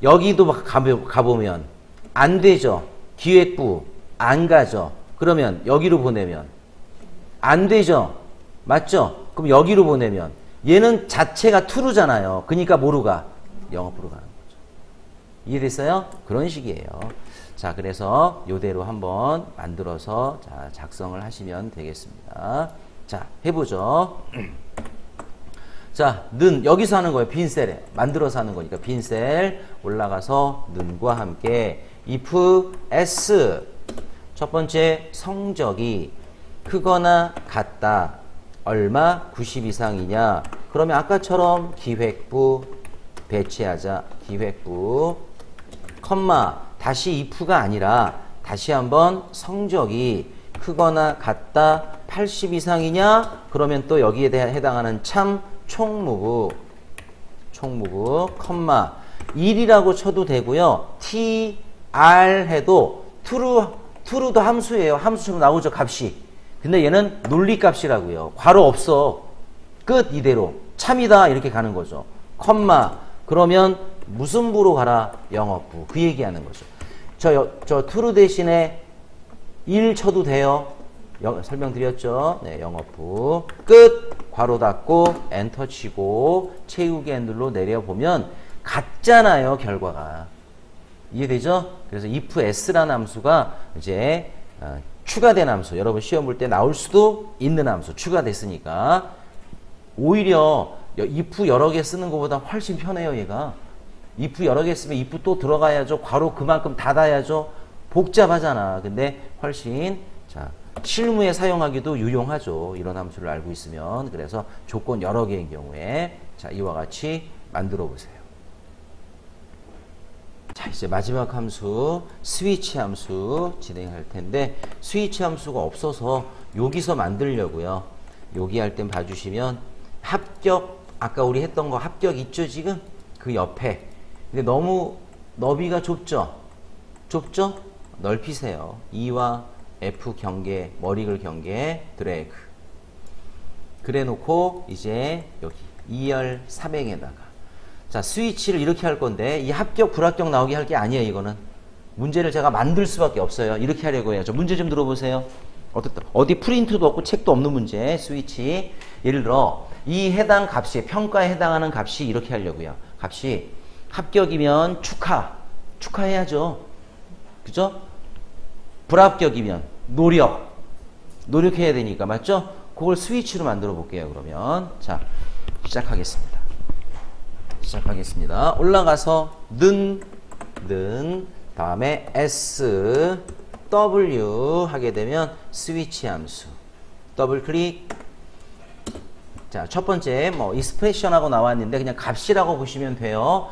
여기도 가보면 안 되죠. 기획부 안 가죠. 그러면 여기로 보내면 안 되죠. 맞죠? 그럼 여기로 보내면 얘는 자체가 true잖아요. 그러니까 뭐로 가? 영업부로 가는 거죠. 이해됐어요? 그런 식이에요. 자, 그래서 이대로 한번 만들어서 자, 작성을 하시면 되겠습니다. 자, 해보죠. 자, 는 여기서 하는 거예요. 빈 셀에 만들어서 하는 거니까 빈 셀 올라가서 는과 함께 if s 첫 번째 성적이 크거나 같다. 얼마? 90 이상이냐? 그러면 아까처럼 기획부 배치하자. 기획부 컴마 다시 if가 아니라 다시 한번 성적이 크거나 같다. 80 이상이냐? 그러면 또 여기에 해당하는 참 총무부 컴마 1이라고 쳐도 되고요. tr 해도 true도 함수예요. 함수처럼 나오죠. 값이. 근데 얘는 논리값이라고요. 괄호 없어. 끝. 이대로 참이다 이렇게 가는 거죠. 컴마 그러면 무슨 부로 가라? 영업부. 그 얘기하는 거죠. 저 true 대신에 1 쳐도 돼요. 설명드렸죠? 네, 영업부. 끝! 괄호 닫고 엔터 치고 채우기 눌러 내려보면 같잖아요, 결과가. 이해되죠? 그래서 if s라는 함수가 이제 추가된 함수. 여러분 시험 볼 때 나올 수도 있는 함수. 추가됐으니까. 오히려 if 여러 개 쓰는 것보다 훨씬 편해요, 얘가. if 여러 개 쓰면 if 또 들어가야죠. 괄호 그만큼 닫아야죠. 복잡하잖아. 근데 훨씬 자 실무에 사용하기도 유용하죠. 이런 함수를 알고 있으면. 그래서 조건 여러 개인 경우에 자 이와 같이 만들어 보세요. 자 이제 마지막 함수 스위치 함수 진행할 텐데 스위치 함수가 없어서 여기서 만들려고요. 여기 할 땐 봐주시면 합격 아까 우리 했던 거 합격 있죠 지금? 그 옆에 근데 너무 너비가 좁죠? 좁죠? 넓히세요. E와 F 경계 머리글 경계 드래그 그래 놓고 이제 여기 2열 3행에다가 자 스위치를 이렇게 할 건데 이 합격 불합격 나오게 할 게 아니에요. 이거는 문제를 제가 만들 수밖에 없어요. 이렇게 하려고 해요. 저 문제 좀 들어보세요. 어디 프린트도 없고 책도 없는 문제 스위치 예를 들어 이 해당 값이 평가에 해당하는 값이 이렇게 하려고요. 값이 합격이면 축하해야죠. 그죠? 불합격이면 노력해야 되니까 맞죠? 그걸 스위치로 만들어 볼게요. 그러면 자 시작하겠습니다. 올라가서 는 다음에 S W 하게 되면 스위치 함수 더블 클릭 자 첫 번째 뭐 익스프레션하고 나왔는데 그냥 값이라고 보시면 돼요.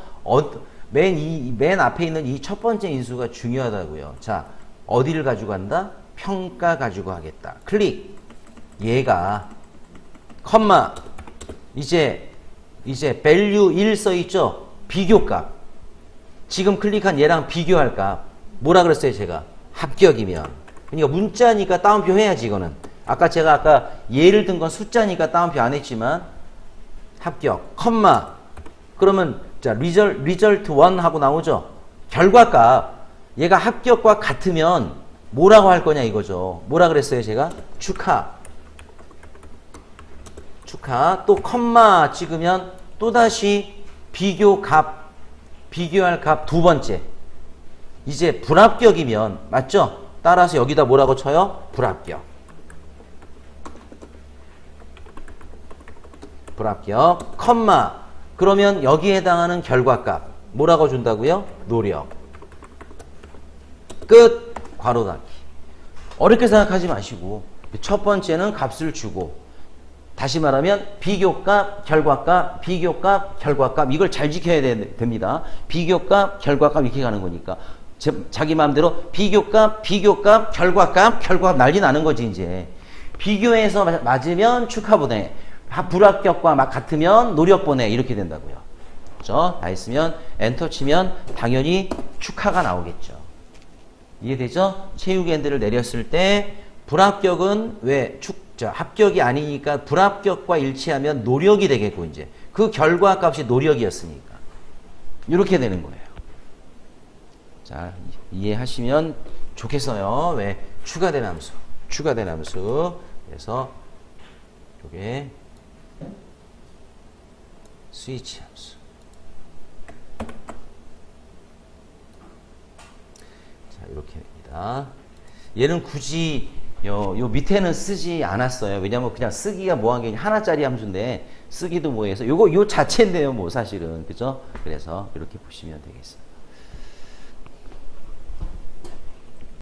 맨 앞에 있는 이 첫 번째 인수가 중요하다고요. 자 어디를 가지고 간다? 평가 가지고 하겠다. 클릭 얘가 컴마 이제 value 1 써있죠? 비교값 지금 클릭한 얘랑 비교할 값 뭐라 그랬어요 제가? 합격이면 그러니까 문자니까 따옴표 해야지 이거는 제가 예를 든 건 숫자니까 따옴표 안 했지만 합격 컴마 그러면 자 result 1 하고 나오죠? 결과값 얘가 합격과 같으면 뭐라고 할 거냐 이거죠. 뭐라 그랬어요 제가? 축하 또 컴마 찍으면 또다시 비교할 값 두 번째 이제 불합격이면 맞죠? 따라서 여기다 뭐라고 쳐요? 불합격 컴마 그러면 여기에 해당하는 결과값 뭐라고 준다고요? 노력 끝 괄호 닫기 어렵게 생각하지 마시고 첫 번째는 값을 주고 다시 말하면 비교값, 결과값, 비교값, 결과값 이걸 잘 지켜야 됩니다. 비교값, 결과값 이렇게 가는 거니까 자기 마음대로 비교값, 결과값 난리 나는 거지 이제. 비교해서 맞으면 축하 보내. 불합격과 같으면 노력 보내 이렇게 된다고요. 그렇죠? 다 했으면 엔터 치면 당연히 축하가 나오겠죠. 이해되죠? 채우기 핸들을 내렸을 때 불합격은 왜 합격이 아니니까 불합격과 일치하면 노력이 되겠고 이제 그 결과값이 노력이었으니까 이렇게 되는 거예요. 자 이해하시면 좋겠어요. 왜 추가된 함수 그래서 이게 스위치 함수. 자 이렇게 됩니다. 얘는 굳이 요 밑에는 쓰지 않았어요. 왜냐면 그냥 쓰기가 뭐한 게 하나짜리 함수인데 쓰기도 뭐해서 요 자체인데요, 뭐 사실은 그죠? 그래서 이렇게 보시면 되겠습니다.